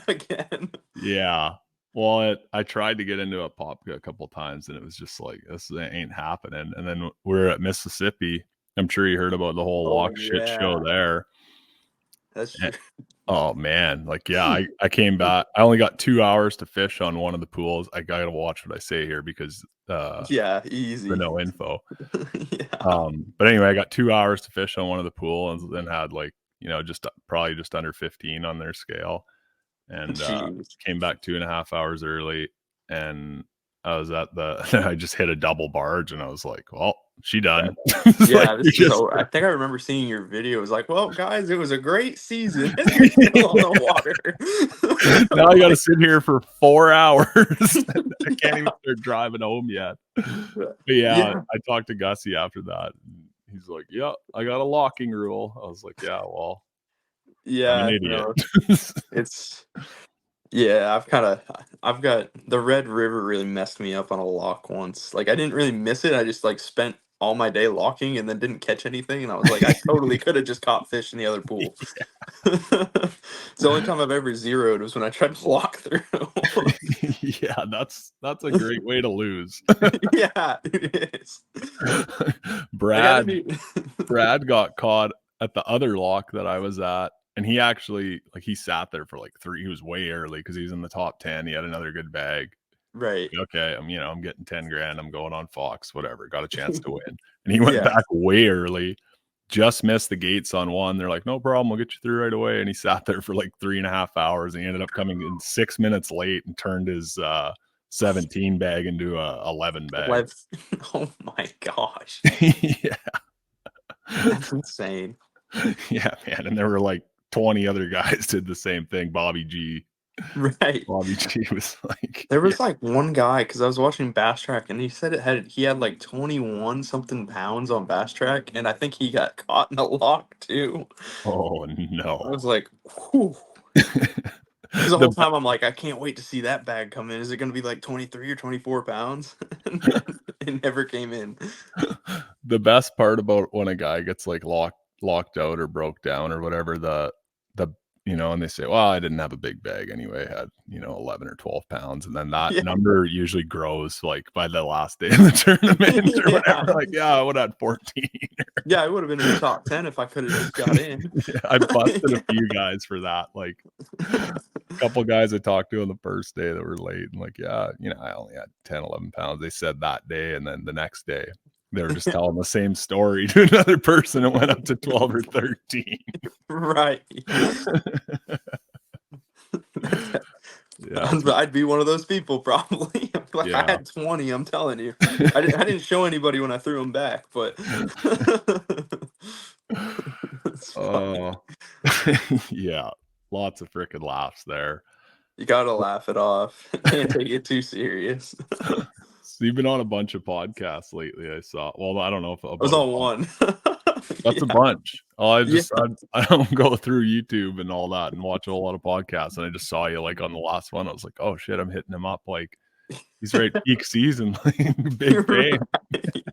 again. Yeah. Well, I tried to get into a pop a couple times, and it was just like this ain't happening. And then we're at Mississippi. I'm sure you heard about the whole Oh lock shit show yeah, there. that's And- true. oh man, like yeah, I came back. I only got 2 hours to fish on one of the pools. I gotta watch what I say here because Yeah, the easy. no info. Yeah. But anyway, I got 2 hours to fish on one of the pools, and then had like just probably just under 15 on their scale, and Jeez. came back 2.5 hours early, and I was at the I just hit a double barge, and I was like, well, she done. It's like Yeah, we this is just over. I think I remember seeing your video. It was like, well, guys, it was a great season, and you're still on the water. now I got to Like, sit here for 4 hours. I can't even start driving home yet. But yeah, yeah, I talked to Gussie after that. And he's like, "Yeah, I got a locking rule." I was like, "Yeah, well, I'm an yeah, idiot." no, it's yeah. I've got the Red River really messed me up on a lock once. Like I didn't really miss it. I just like spent all my day locking and then didn't catch anything, and I was like, I totally could have just caught fish in the other pool. It's the only time I've ever zeroed was when I tried to lock through. Yeah, that's a great way to lose. Yeah, it is. Like I Brad didn't even Brad got caught at the other lock that I was at, and he actually like he sat there for like 3 he was way early because he was in the top 10. He had another good bag. Right. Okay, I'm getting 10 grand. I'm going on Fox, whatever. Got a chance to win. And he went Yeah. back way early, just missed the gates on one. They're like, no problem, we'll get you through right away. And he sat there for like 3.5 hours, and he ended up coming in 6 minutes late and turned his 17 bag into a 11 bag. Let's oh my gosh. Yeah. That's insane. Yeah, man. And there were like 20 other guys did the same thing. Bobby G. Right. Bobby G was like, There yeah. was like one guy because I was watching Bass Track and he said he had like 21 something pounds on Bass Track and I think he got caught in a lock too. Oh I no. was like, whew. Because the whole the time I'm like, I can't wait to see that bag come in. Is it going to be like 23 or 24 pounds? And it never came in. the best part about when a guy gets like locked out or broke down or whatever, the and they say, well, I didn't have a big bag anyway, I had 11 or 12 pounds, and then that Yeah. number usually grows like by the last day of the tournament or whatever. Yeah. Like, yeah, I would have had 14. Yeah, I would have been in the top 10 if I could have just got in. Yeah, I busted a few guys for that. Like a couple guys I talked to on the first day that were late, and like, yeah, I only had 10, 11 pounds. They said that day, and then the next day they were just telling the same story to another person. It went up to 12 or 13. Right. Yeah. I'd be one of those people probably. Like I Yeah. had 20, I'm telling you. I didn't show anybody when I threw them back, but it's funny. Oh, yeah. Lots of freaking laughs there. You gotta laugh it off. Can't take it too serious. So you've been on a bunch of podcasts lately, I saw. Well, I don't know if I was about a on bunch. one. That's a Yeah. bunch. Oh, Yeah. I don't go through YouTube and all that and watch a lot of podcasts, and I just saw you, like, on the last one. I was like, "Oh, shit, I'm hitting him up, like, he's right peak season, like, big fame." Right.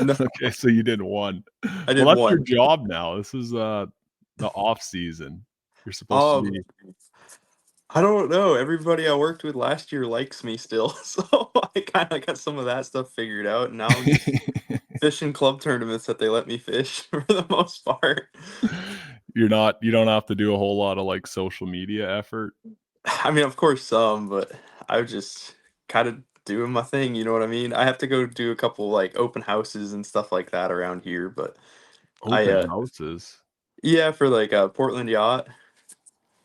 No, Okay, so you did one. I Well, did that's your one. job now. This is, the off season. You're supposed to Um, be I don't know. Everybody I worked with last year likes me still, so I kinda got some of that stuff figured out, and now I'm just fishing club tournaments that they let me fish for the most part. you don't have to do a whole lot of, like, social media effort. I mean, of course some, but I was just kinda doing my thing, you know what I mean? I have to go do a couple, like, open houses and stuff like that around here, but I, Open houses. yeah, for, like, Portland Yacht.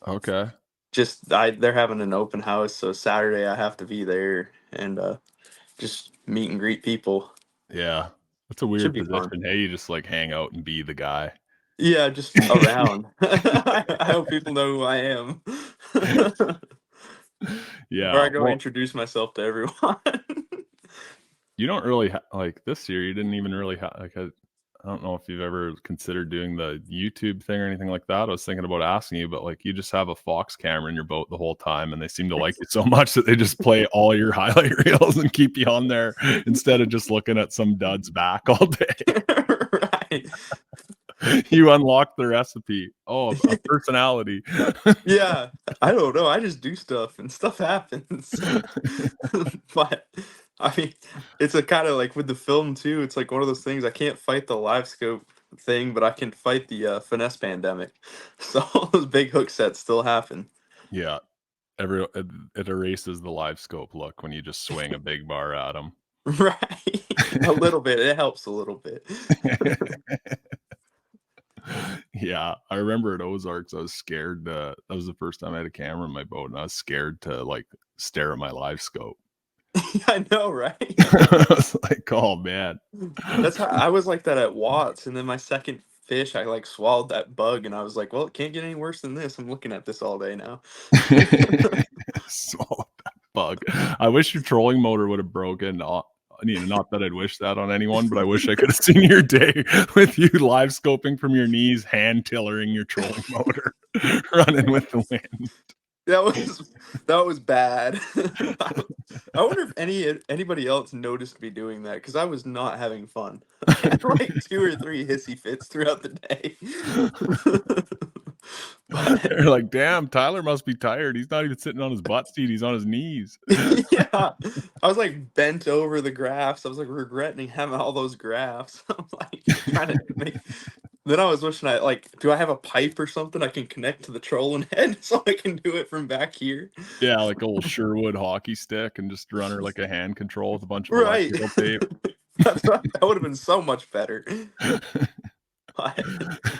Okay. Just I they're having an open house, so Saturday I have to be there and, just meet and greet people. Yeah. That's a Should weird be fun. position. Hey, you just, like, hang out and be the guy. Yeah, just around. I hope people know who I am. Or Yeah. I go Well, introduce myself to everyone. you don't really like, this year, you didn't even really like, I don't know if you've ever considered doing the YouTube thing or anything like that. I was thinking about asking you, but, like, you just have a Fox camera in your boat the whole time, and they seem to like you so much that they just play all your highlight reels and keep you on there instead of just looking at some dud's back all day. Right. You unlock the recipe. Oh, a personality. Yeah, I don't know, I just do stuff and stuff happens. But, I mean, it's a kinda like with the film too, it's like one of those things I can't fight the live scope thing, but I can fight the, finesse pandemic. So all those big hook sets still happen. Yeah. It erases the live scope look when you just swing a big bar at them. Right. A little bit, it helps a little bit. Yeah, I remember at Ozarks, I was scared, that was the first time I had a camera in my boat, and I was scared to, like, stare at my live scope. I know, right? I was like, "Oh, man." That's how I was like that at Watts, and then my second fish, I, like, swallowed that bug, and I was like, "Well, it can't get any worse than this, I'm looking at this all day now." Swallowed that bug. I wish your trolling motor would have broken, not that I'd wish that on anyone, but I wish I could have seen your day with you live scoping from your knees, hand tillering your trolling motor, running with the wind. That was that was bad. I wonder if anybody else noticed me doing that because I was not having fun. I had, like, 2 or 3 hissy fits throughout the day. But They're like, "Damn, Tyler must be tired. He's not even sitting on his butt seat, he's on his knees." yeah, I was, like, bent over the graphs. I was, like, regretting having all those graphs. I'm, like, trying to make then I was wishing do I have a pipe or something I can connect to the trolling head so I can do it from back here? Yeah, like a old Sherwood hockey stick and just run her like a hand control with a bunch of Right. electrical tape. That would've been so much better. But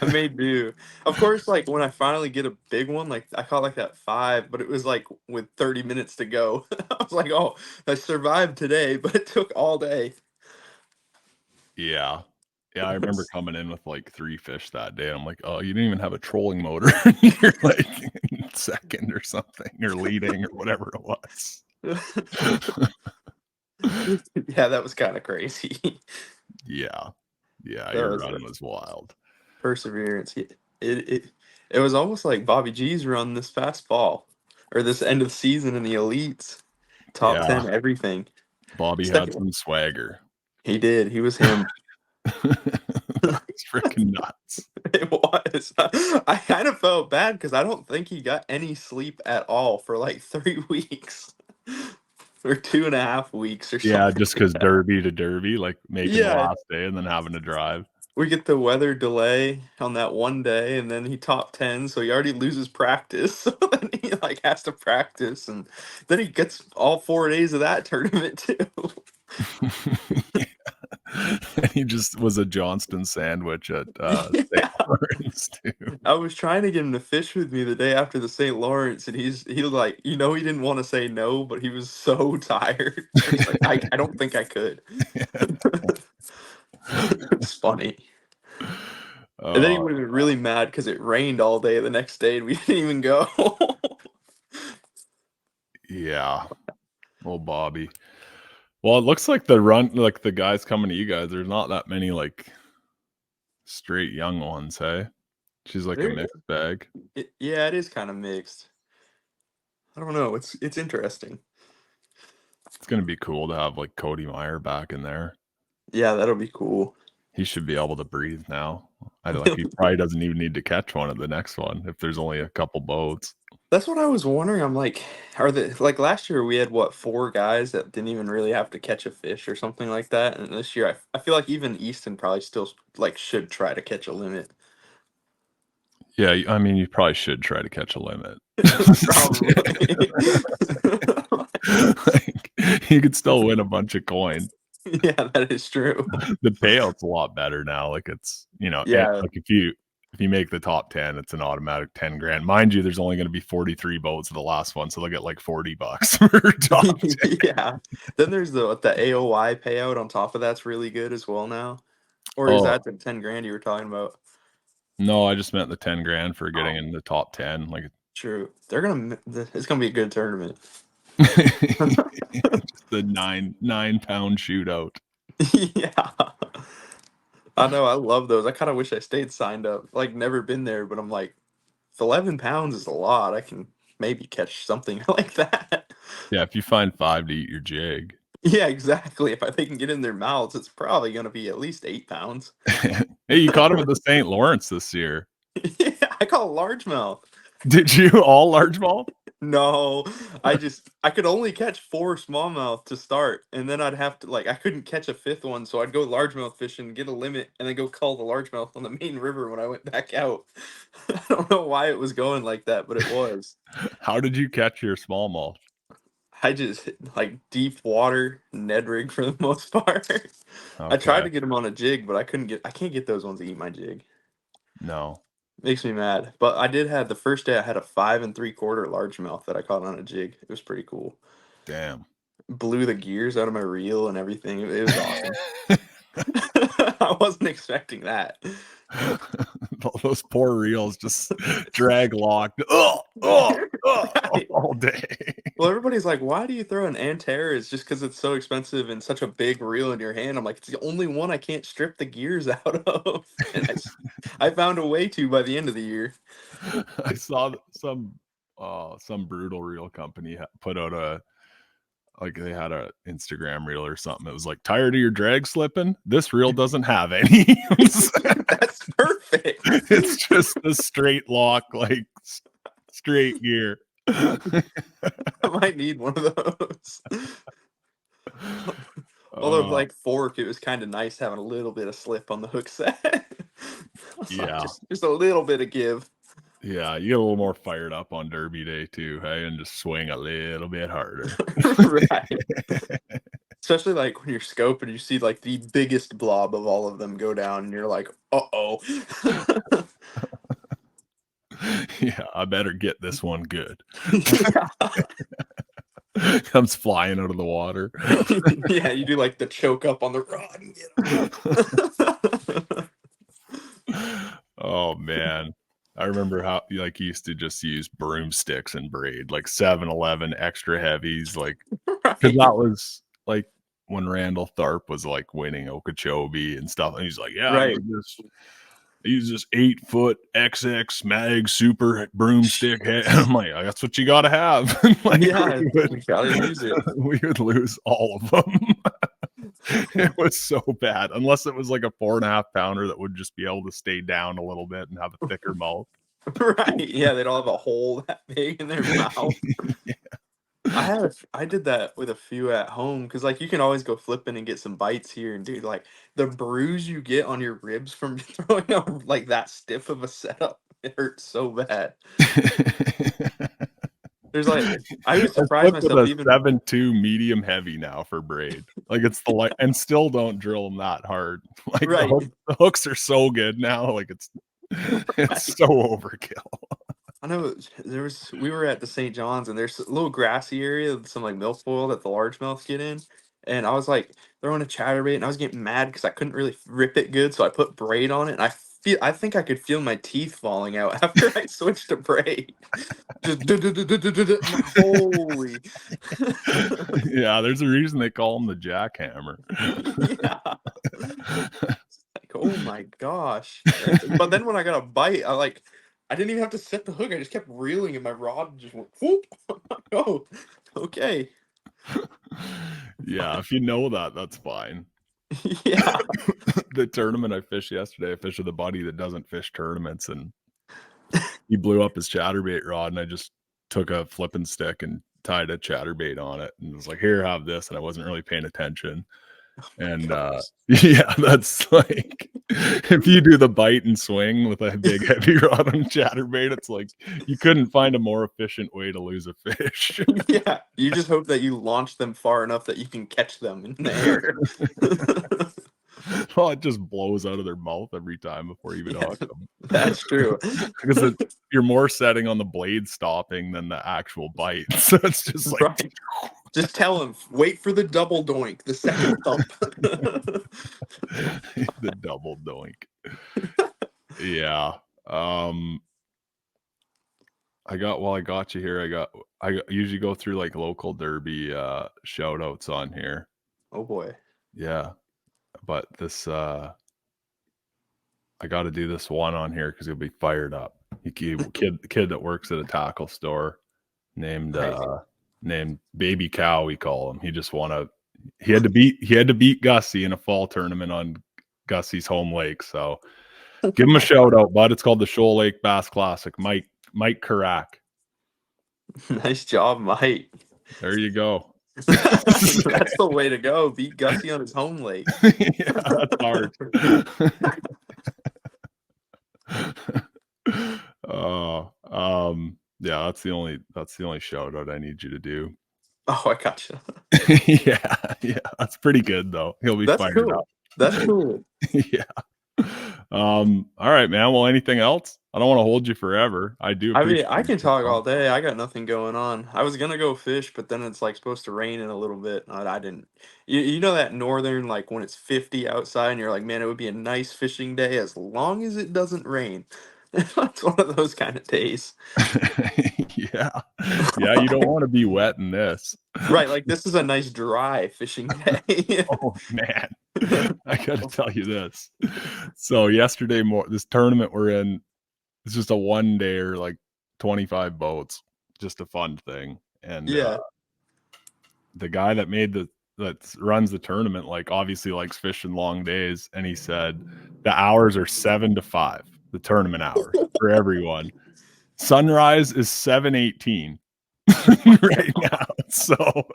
I made do. Of course, like, when I finally get a big one, like, I caught, like, that 5, but it was, like, with 30 minutes to go. I was like, "Oh, I survived today," but it took all day. Yeah. Yeah, I It remember was coming in with, like, 3 fish that day, I'm like, "Oh, you didn't even have a trolling motor." You're, like, in 2nd or something, or leading or whatever it was. Yeah, that was kinda crazy. Yeah. Yeah, That your was run was wild. perseverance. It was almost like Bobby G's run this past fall, or this end of the season in the elites. Top Yeah, 10 everything. Bobby had Second some swagger. he did, he was him. It's freaking nuts. It was. I kind of felt bad because I don't think he got any sleep at all for, like, 3 weeks or 2.5 weeks or Yeah, something just like 'cause that. derby to derby, like, making the Yeah, last day and then having to drive. we get the weather delay on that one day, and then he top 10, so he already loses practice, so then he, like, has to practice, and then he gets all 4 days of that tournament too. Yeah. And he just was a Johnston sandwich at, St. Yeah. Lawrence too. I was trying to get him to fish with me the day after the St. Lawrence, and he like, he didn't wanna say no, but he was so tired. He's like, "I don't think I could." It's funny. And then he Oh, would've been really mad because it rained all day the next day, and we didn't even go. yeah. Oh, Bobby. Well, it looks like the run like, the guys coming to you guys, there's not that many, like, straight young ones, hey? She's like a There, mixed bag. yeah, it is kind of mixed. I don't know. It's interesting. It's gonna be cool to have, like, Cody Meyer back in there. Yeah, that'll be cool. He should be able to breathe now. I like, he probably doesn't even need to catch one at the next one if there's only a couple boats. That's what I was wondering. I'm like, are the like last year we had what, four guys that didn't even really have to catch a fish or something like that, and this year I feel like even Easton probably still like should try to catch a limit. Yeah, I mean, you probably should try to catch a limit. Probably. Like, you could still win a bunch of coin. Yeah, that is true. The payout's a lot better now, like, it's, Yeah. like, if you make the top 10, it's an automatic 10 grand. Mind you, there's only gonna be 43 boats at the last one, so they'll get, like, $40 for top 10. Yeah. Then there's the AOY payout on top of that's really good as well now. Or is Oh, that the 10 grand you were talking about? no, I just meant the 10 grand for getting Oh, in the top 10, like, true. It's gonna be a good tournament. just the 9-pound shootout. Yeah. I know, I love those. I kinda wish I stayed signed up. Like, never been there, but I'm like, if 11 pounds is a lot, I can maybe catch something like that. Yeah, if you find 5 to eat your jig. Yeah, exactly. If they can get in their mouths, it's probably gonna be at least 8 pounds. Hey, you caught him at the St. Lawrence this year. Yeah, I call it largemouth. Did you all largemouth? No, I could only catch 4 smallmouth to start, and then I'd have to like I couldn't catch a 5th one, so I'd go largemouth fishing, get a limit, and then go call the largemouth on the Maine River when I went back out. I don't know why it was going like that, but it was. How did you catch your smallmouth? I just like deep water Ned rig for the most part. I tried Okay, to get him on a jig, but I can't get those ones to eat my jig. no, Makes me mad. But I did have the first day I had a 5 3/4 largemouth that I caught on a jig. It was pretty cool. damn. Blew the gears out of my reel and everything. It was awesome. I wasn't expecting that. All those poor reels just drag locked. Oh, oh, oh, Right. all day. Well, everybody's like, "Why do you throw an Antares?" It's just because it's so expensive and such a big reel in your hand. I'm like, "It's the only one I can't strip the gears out of." And I found a way to by the end of the year. I saw some brutal reel company put out like they had a Instagram reel or something. It was like, tired of your drag slipping? This reel doesn't have any. That's perfect. It's just a straight lock, like straight gear. I might need one of those. Although, Uh, like fork, it was kind of nice having a little bit of slip on the hook set. It's like yeah. just a little bit of give. Yeah, you get a little more fired up on Derby Day too, hey, and just swing a little bit harder. Right. Especially like when you're scoping, you see like the biggest blob of all of them go down, and you're like, "Uh-oh." Yeah, I better get this one good. Yeah. Comes flying out of the water. Yeah, you do like the choke up on the rod and get them. Oh, man. I remember how, like, you used to just use broomsticks and braid, like 7-Eleven extra heavies, like, because Right, that was, like, when Randall Tharp was, like, winning Okeechobee and stuff, and he's like, "Yeah, right. I use this 8-foot XX mag super broomstick head." I'm like, "That's what you gotta have." Like, Yeah, we gotta use it. we would lose all of them. It was so bad, unless it was like a 4.5 pounder that would just be able to stay down a little bit and have a thicker mouth. Right, yeah, they'd all have a hole that big in their mouth. I did that with a few at home because like, you can always go flipping and get some bites here, and dude, like, the bruise you get on your ribs from throwing out, like, that stiff of a setup, it hurts so bad. There's, like I was I surprised flipped with myself a even 7.2 medium heavy now for braid. Like, it's the light and still don't drill them that hard. Like, right, the hooks are so good now, like, it's right. so overkill. I know we were at the St. John's, and there's a little grassy area with some, like, milfoil that the largemouths get in, and I was, like, throwing a chatterbait, and I was getting mad because I couldn't really rip it good, so I put braid on it, and I think I could feel my teeth falling out after I switched to braid. Holy. Yeah, there's a reason they call him the jackhammer. Yeah. Like, oh my gosh. But then when I got a bite, I didn't even have to set the hook. I just kept reeling and my rod just went whoop. Oh, okay. Yeah, if you know that, that's fine. Yeah. The tournament I fished yesterday, I fished with a buddy that doesn't fish tournaments, and he blew up his chatterbait rod, and I just took a flipping stick and tied a chatterbait on it and was like, here, have this. And I wasn't really paying attention. And Gosh. yeah, that's like if you do the bite and swing with a big heavy rod on chatterbait, it's like you couldn't find a more efficient way to lose a fish. Yeah. You just hope that you launch them far enough that you can catch them in the air. Well, it just blows out of their mouth every time before you even Yeah, hook them. that's true. Because you're more setting on the blade stopping than the actual bite. So it's just like Right. Just tell him, wait for the double doink, the second thump. the double doink. Yeah. I got you here. I usually go through like local derby shout outs on here. Oh boy. Yeah. But this I got to do this one on here because he'll be fired up. Kid that works at a tackle store named named Baby Cow, we call him. He had to beat Gussie in a fall tournament on Gussie's home lake. So give him a shout out, bud. It's called the Shoal Lake Bass Classic. Mike Karak. Nice job, Mike. There you go. That's the way to go. Beat Gussie on his home lake. Yeah, that's hard. Yeah, that's the only shout out I need you to do. Oh, I gotcha. yeah, that's pretty good though. He'll be fired cool. up. That's cool. Yeah. All right, man. Well, anything else? I don't want to hold you forever. I do. I mean, I can talk all day. I got nothing going on. I was gonna go fish, but then it's like supposed to rain in a little bit. I didn't. You know that northern, like when it's 50 outside, and you're like, man, it would be a nice fishing day as long as it doesn't rain. It's one of those kind of days. Yeah. You don't want to be wet in this. Right, like this is a nice dry fishing day. Oh man, I gotta tell you this. So yesterday, this tournament we're in, it's just a one day or like 25 boats, just a fun thing. And yeah, the guy that runs the tournament, like obviously likes fishing long days, and he said the hours are 7 to 5, the tournament hours for everyone. Sunrise is 7:18 right now. So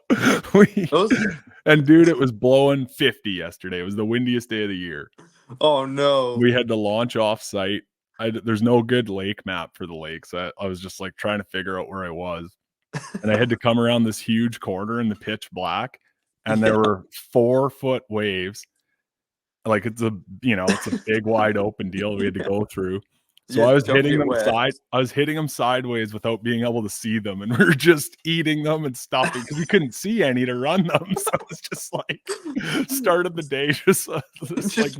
and dude, it was blowing 50 yesterday. It was the windiest day of the year. Oh no. We had to launch off site. There's no good lake map for the lake, so I was just like trying to figure out where I was. And I had to come around this huge corner in the pitch black, and there were 4-foot waves. Like it's a big wide open deal we had to go through. So I was hitting them sideways without being able to see them, and we were just eating them and stopping because we couldn't see any to run them. So it was just like started the day just like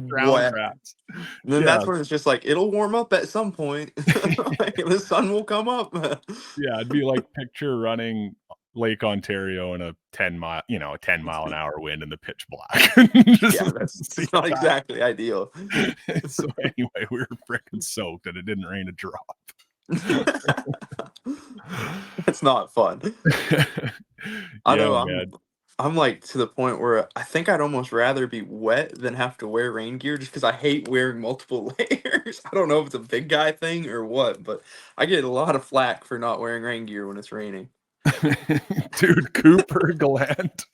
drowned rats. And then that's when it's just like it'll warm up at some point. Like, the sun will come up. Yeah, it'd be like picture running Lake Ontario in a 10 mile an hour wind in the pitch black. That's not exactly ideal. So anyway, we were freaking soaked and it didn't rain a drop. It's not fun. I know. I'm like to the point where I think I'd almost rather be wet than have to wear rain gear just because I hate wearing multiple layers. I don't know if it's a big guy thing or what, but I get a lot of flack for not wearing rain gear when it's raining. Dude, Cooper Gallant,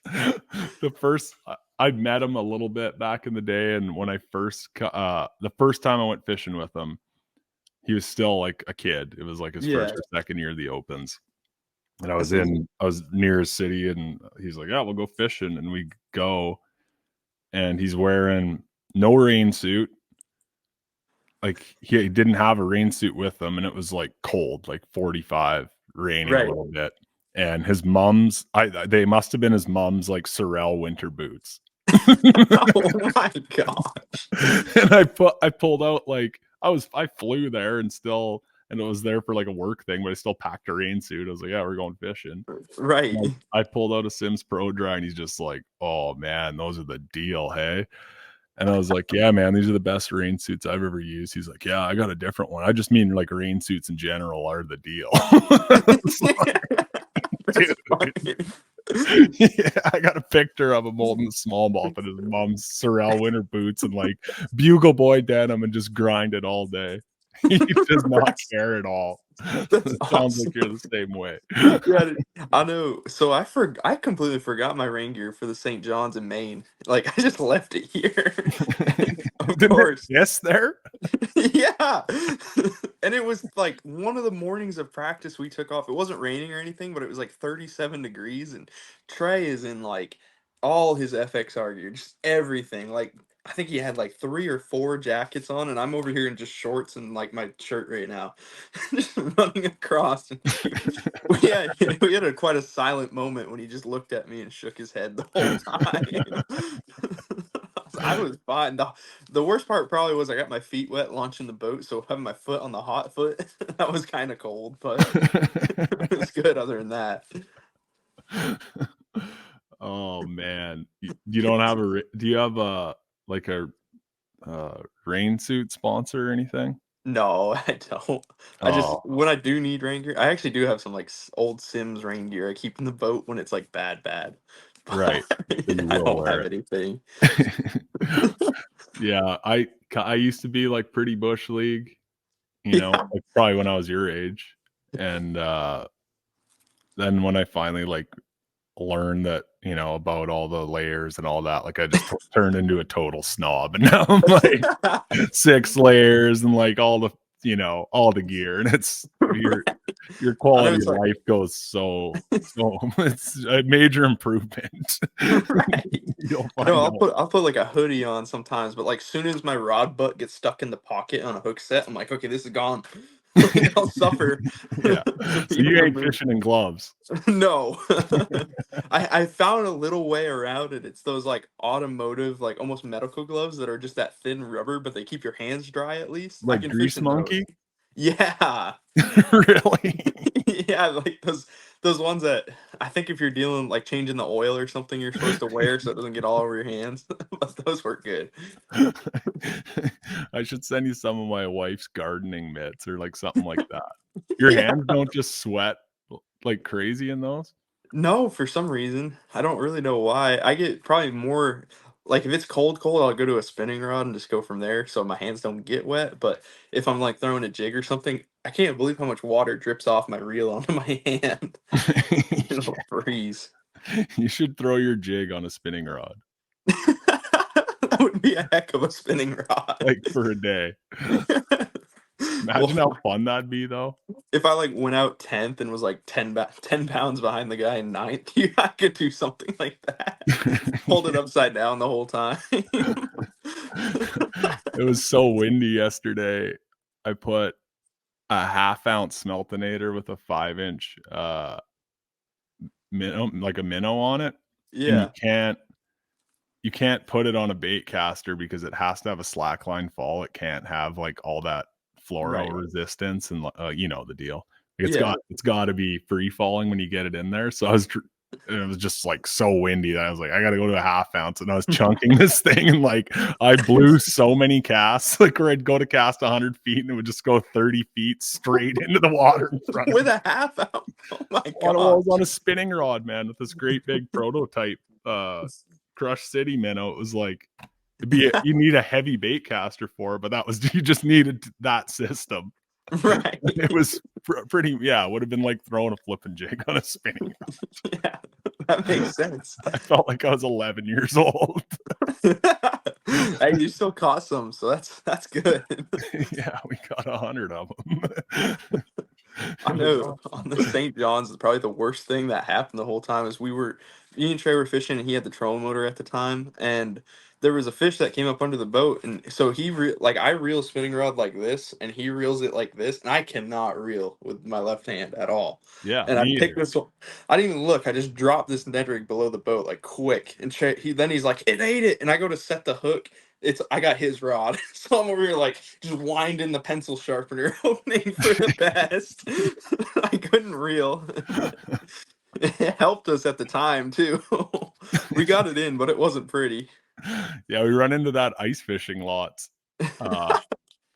I'd met him a little bit back in the day, and when I the first time I went fishing with him, he was still like a kid. It was like his first or second year of the Opens, and I was near his city, and he's like, yeah, we'll go fishing, and we go, and he's wearing no rain suit. Like he didn't have a rain suit with him, and it was like cold, like 45, raining a little bit. And his mom's, they must have been his mom's like Sorel winter boots. Oh my gosh! And I pulled out like I flew there and still and it was there for like a work thing, but I still packed a rain suit. I was like, yeah, we're going fishing. Right. I pulled out a Sims Pro Dry, and he's just like, oh man, those are the deal, hey. And I was like, yeah, man, these are the best rain suits I've ever used. He's like, yeah, I got a different one. I just mean like rain suits in general are the deal. That's funny. Yeah, I got a picture of him holding the small ball in his mom's Sorel winter boots and like Bugle Boy denim and just grind it all day. He does not care at all. That's It sounds like awesome. you're the same way. Yeah, I know. So I completely forgot my rain gear for the St. John's in Maine. Like I just left it here. And of Didn't it course. piss there? Yeah. And it was like one of the mornings of practice we took off. It wasn't raining or anything, but it was like 37 degrees and Trey is in like all his FXR gear, just everything. Like I think he had like 3 or 4 jackets on, and I'm over here in just shorts and like my shirt right now, just running across. And we had quite a silent moment when he just looked at me and shook his head the whole time. I was fine. The worst part probably was I got my feet wet launching the boat, so having my foot on the hot foot, that was kind of cold, but it was good other than that. Oh man, you don't have do you have a like a rain suit sponsor or anything? No, I don't. I just Oh, when I do need rain gear, I actually do have some like old Sims rain gear I keep in the boat when it's like bad. right. But So you I will don't wear have it. anything. Yeah, I used to be like pretty bush league, you know, Yeah. like probably when I was your age, and then when I finally like learned that about all the layers and all that, like I just turned into a total snob, and now I'm like 6 layers and like all the gear, and it's your I know quality it's of like life goes so it's a major improvement. right. You'll I know find out. I'll put like a hoodie on sometimes, but like soon as my rod butt gets stuck in the pocket on a hook set, I'm like, okay, this is gone. Like I'll suffer Yeah. to So even you ain't remove. fishing in gloves. No. I found a little way around it. It's those like automotive, like almost medical gloves that are just that thin rubber, but they keep your hands dry at least. I Like can fish Grease in those. Monkey? Yeah. Really? Yeah, like those ones that I think if you're dealing like changing the oil or something you're supposed to wear so it doesn't get all over your hands. But those work good. I should send you some of my wife's gardening mitts or like something like that. Your Yeah. hands don't just sweat like crazy in those? No, for some reason. I don't really know why. I get probably more like if it's cold, I'll go to a spinning rod and just go from there so my hands don't get wet. But if I'm like throwing a jig or something, I can't believe how much water drips off my reel onto my hand. It'll freeze. You should throw your jig on a spinning rod, That would be a heck of a spinning rod. like, for a day. Imagine Well, how fun that'd be, though. if I like went out 10th and was like 10 pounds behind the guy in ninth, yeah, I could do something like that. Hold it upside down the whole time. It was so windy yesterday. I put a half-ounce smeltonator with a 5-inch, minnow, like a minnow on it, and Yeah, you can't put it on a bait caster because it has to have a slack line fall. It can't have like all that fluoro right. resistance and you know the deal. Like Yeah. it's got to be free falling when you get it in there. So and it was just like so windy that I was like, I got to go to a half ounce, and I was chunking this thing, and like I blew so many casts, like where I'd go to cast 100 feet and it would just go 30 feet straight into the water in front of With me. a half out. Oh my On, well, I was gosh. on a spinning rod, man, with this great big prototype Crush City minnow. It was like you need a heavy bait caster for it, but that was you just needed that system. Right. It was pretty, yeah, it would have been like throwing a flipping jig on a spinning rod. Yeah, that makes sense. I felt like I was 11 years old. Hey, you still caught some, so that's good. Yeah, we got 100 of them. I know on the St. John's, probably the worst thing that happened the whole time is me and Trey were fishing, and he had the trolling motor at the time, and there was a fish that came up under the boat, and so like I reel a spinning rod like this, and he reels it like this, and I cannot reel with my left hand at all. Yeah, And I me picked either. this one. I didn't even look. I just dropped this Ned rig below the boat like quick, and he's like, "It ate it!" And I go to set the hook. I got his rod, so I'm over here like just winding the pencil sharpener, hoping for the best. I couldn't reel. It helped us at the time too. We got it in, but it wasn't pretty. Yeah, we run into that ice fishing lots.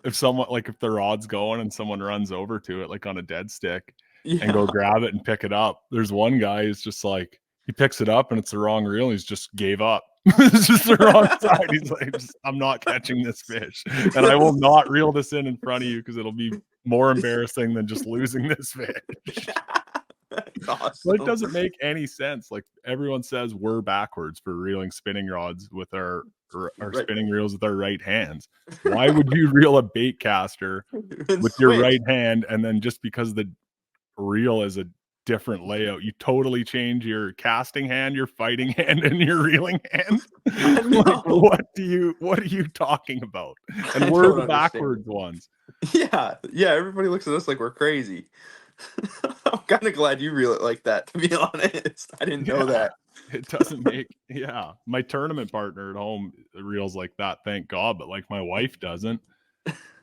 If someone like if the rod's going and someone runs over to it like on a dead stick and go Yeah. grab it and pick it up, there's one guy who's just like he picks it up and it's the wrong reel and he's just gave up. It's just the wrong side. He's like, I'm not catching this fish, and I will not reel this in front of you because it'll be more embarrassing than just losing this fish. That's Well, it awesome. doesn't make any sense. Like everyone says, we're backwards for reeling spinning rods with our Right. spinning reels with our right hands. Why would you reel a bait caster And with your switch. right hand, and then just because the reel is a different layout, you totally change your casting hand, your fighting hand, and your reeling hand? I Like, know. what are you talking about? And I we're don't the understand. backwards ones. Yeah, yeah, everybody looks at us like we're crazy. I'm kind of glad you reel it like that, to be honest. I didn't know Yeah. that. It doesn't make yeah. My tournament partner at home reels like that, thank God, but like my wife doesn't.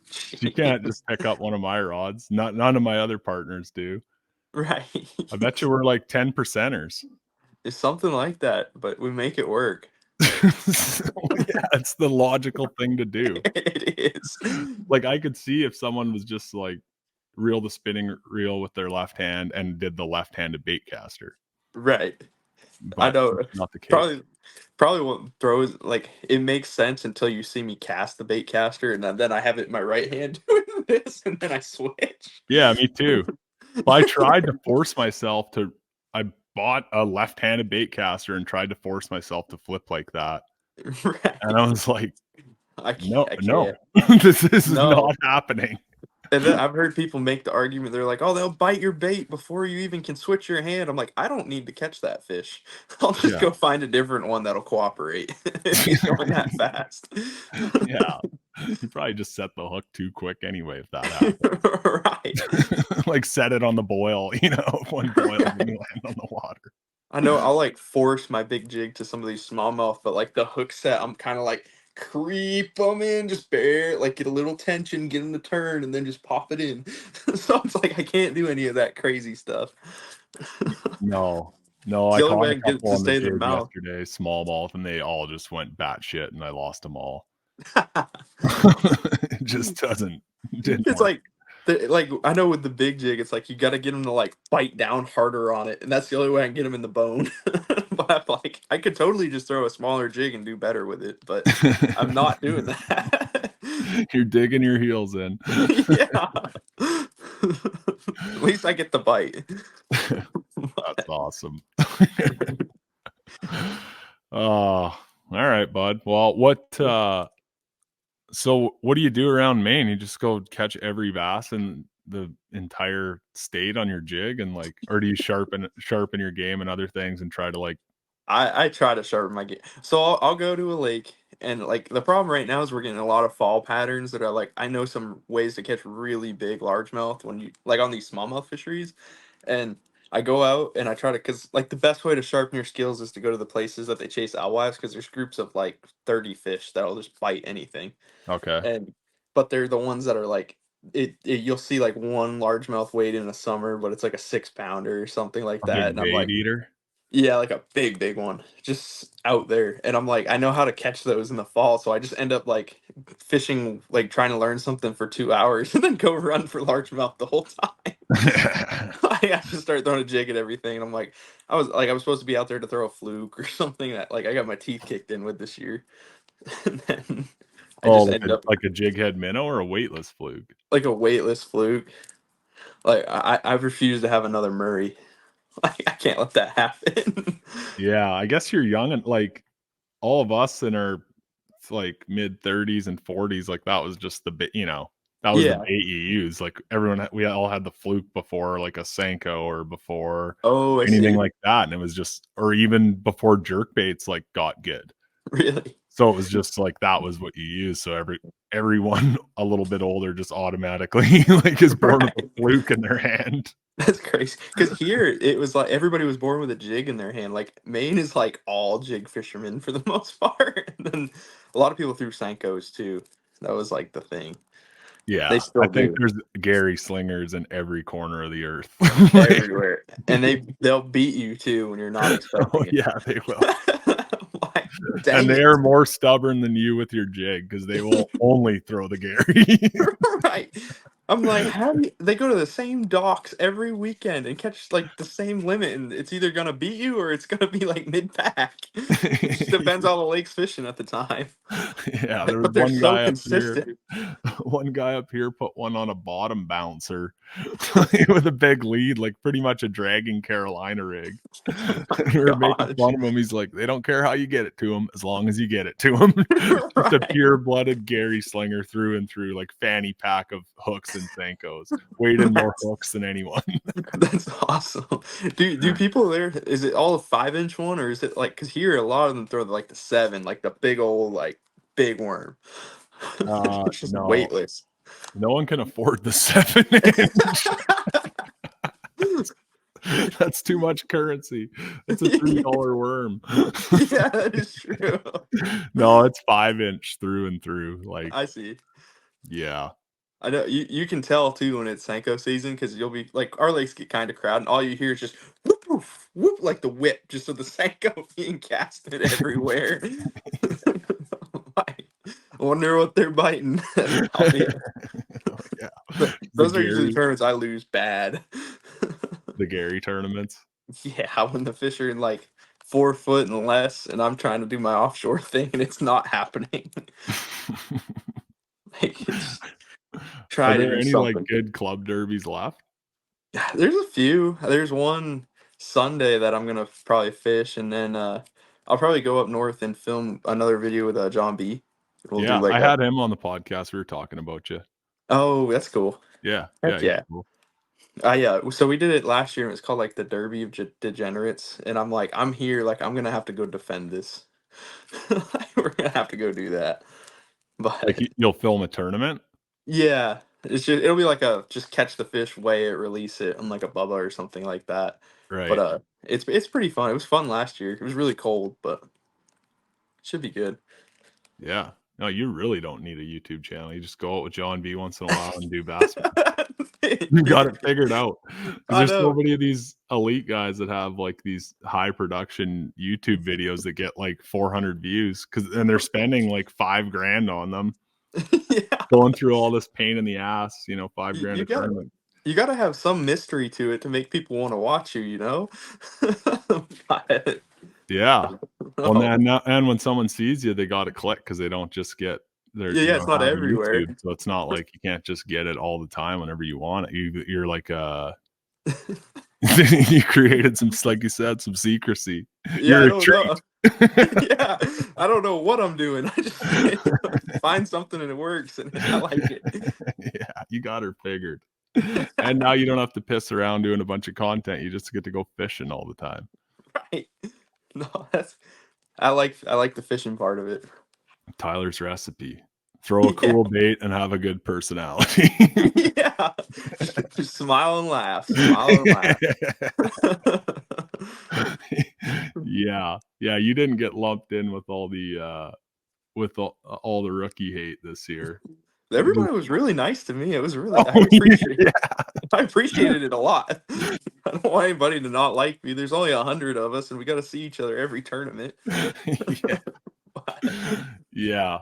She can't Jeez. just pick up one of my rods. None of my other partners do. Right. I bet you we're like 10 percenters. It's something like that, but we make it work. Yeah, it's the logical thing to do. It is. Like I could see if someone was just like reel the spinning reel with their left hand and did the left-handed bait caster, Right. I but know. that's not the case. Probably what throws like it makes sense until you see me cast the bait caster, and then I have it in my right hand doing this, and then I switch. Yeah, me too. Well, I tried to force myself to I bought a left-handed bait caster and tried to force myself to flip like that. And I Right. was like, I no, can't. this is No. not happening. And then I've heard people make the argument. They're like, "Oh, they'll bite your bait before you even can switch your hand." I'm like, "I don't need to catch that fish. I'll just Yeah. go find a different one that'll cooperate if he's going that fast." Yeah. You probably just set the hook too quick anyway if that happened. Right. Like set it on the boil, one boils and you Right. land on the water. I know I'll like force my big jig to some of these smallmouth, but like the hook set, I'm kind of like creep them in, just bare, like get a little tension, get them to turn, and then just pop it in. So it's like I can't do any of that crazy stuff. No. No, It's I the only caught way a I can get it couple to on the stay in the jig mouth. yesterday, smallmouth, and they all just went batshit and I lost them all. It just didn't It's work. like like I know with the big jig, it's like you got to get them to like bite down harder on it, and that's the only way I can get them in the bone. But I'm like, I could totally just throw a smaller jig and do better with it, but I'm not doing that. You're digging your heels in. Yeah. At least I get the bite. That's awesome. Oh, all right, bud. Well, so what do you do around Maine? You just go catch every bass in the entire state on your jig and like or do you sharpen your game and other things and try to like I try to sharpen my game. So I'll go to a lake, and like the problem right now is we're getting a lot of fall patterns that are like I know some ways to catch really big largemouth when you like on these smallmouth fisheries, and I go out and I try to because like the best way to sharpen your skills is to go to the places that they chase alewives because there's groups of like 30 fish that'll just bite anything, okay, and but they're the ones that are like you'll see like one largemouth weight in the summer, but it's like a 6 pounder or something like a that, big and I'm bait like. eater? Yeah, like a big, big one, just out there. And I'm like, I know how to catch those in the fall, so I just end up like fishing, like trying to learn something for 2 hours, and then go run for largemouth the whole time. I have to start throwing a jig at everything, and I'm like, I was supposed to be out there to throw a fluke or something that like I got my teeth kicked in with this year, and then I Oh, just ended up like a jig head minnow or a weightless fluke? like a weightless fluke. Like I've refused to have another Murray. Like I can't let that happen. Yeah, I guess you're young and like all of us in our like mid 30s and 40s, like that was just the bit, that was the Yeah. bait you use. Like we all had the fluke before like a Senko or before Oh, I anything see. like that. And it was just, or even before jerk baits like got good. Really. So it was just like that was what you use. So everyone a little bit older just automatically like is born with a Right. fluke in their hand. That's crazy. Because here it was like everybody was born with a jig in their hand. Like Maine is like all jig fishermen for the most part. And then a lot of people threw Sankos too. That was like the thing. They Yeah, I still think do there's Gary Slingers in every corner of the earth. Like, everywhere. And they'll beat you too when you're not oh, expecting it. yeah, they will. Like, And dang they it. are more stubborn than you with your jig because they will only throw the Gary. Right. I'm like, how do you, they go to the same docks every weekend and catch like the same limit, and it's either gonna beat you or it's gonna be like mid pack. It just depends on the lake's fishing at the time. Yeah, there was But they're one so guy up here consistent. one guy up here put one on a bottom bouncer with a big lead, like pretty much a dragging Carolina rig. Oh my And we were making gosh. fun of him. He's like, "They don't care how you get it to them, as long as you get it to them." Just a Right. pure-blooded Gary Slinger through and through, like fanny pack of hooks and Senkos. Weighed in more That's, hooks than anyone. that's awesome. Do people there? Is it all a 5-inch one, or is it like? Because here a lot of them throw like the 7, like the big old like big worm. It's just No, weightless. no one can afford the 7-inch. That's too much currency. That's a $3 worm. Yeah, that is true. No, it's 5-inch through and through. Like, I see. yeah. I know you can tell too when it's Senko season because you'll be like our lakes get kind of crowded and all you hear is just whoop whoop whoop like the whip just of the Senko being casted everywhere. Like, I wonder what they're biting. Oh, yeah. Oh, yeah. The Those are usually the Gary tournaments I lose bad. the Gary tournaments. Yeah, when the fish are in like 4 foot and less, and I'm trying to do my offshore thing and it's not happening. Like it's Are try to there do any, like, something. good club derbies left? Yeah, there's a few. There's one Sunday that I'm gonna probably fish, and then I'll probably go up north and film another video with John B. We'll do Yeah, like I a had him on the podcast, we were talking about you. oh, that's cool. Yeah, yeah, Heck he's yeah. cool. Yeah. So we did it last year, and it's called like the Derby of Degenerates, and I'm like, I'm here, like I'm gonna have to go defend this. Like, we're gonna have to go do that. Like, But you'll film a tournament? yeah, it's just it'll be like a just catch the fish, weigh it, release it on like a Bubba or something like that. But Right. it's pretty fun. It was fun last year. It was really cold, but it should be good. Yeah. No, you really don't need a YouTube channel. You just go out with John B once in a while and do Bassmaster. You got it figured out. Because I there's so know. many of these elite guys that have, like, these high production YouTube videos that get, like, 400 views, and they're spending, like, 5 grand on them, Yeah, going through all this pain in the ass, 5 you, grand you a gotta tournament. you gotta have some mystery to it to make people want to watch you. You know. But, Yeah. Well, no. and when someone sees you, they gotta click because they don't just get Yeah, yeah, it's not have everywhere. YouTube, so it's not like you can't just get it all the time whenever you want it. You're like, you created some like you said, some secrecy. Yeah, I You're a don't know. treat. Yeah, I don't know what I'm doing. I just find something and it works, and I like it. Yeah, you got her figured. And now you don't have to piss around doing a bunch of content, you just get to go fishing all the time. Right. No, that's I like the fishing part of it. Tyler's recipe. Throw a Yeah. cool bait and have a good personality. Yeah. Just smile and laugh. Smile and laugh. Yeah. Yeah, you didn't get lumped in with all the rookie hate this year. You just Everybody was really nice to me. It was really oh, yeah. I appreciated it a lot. I don't want anybody to not like me. There's only 100 of us, and we got to see each other every tournament. Yeah. But, Yeah.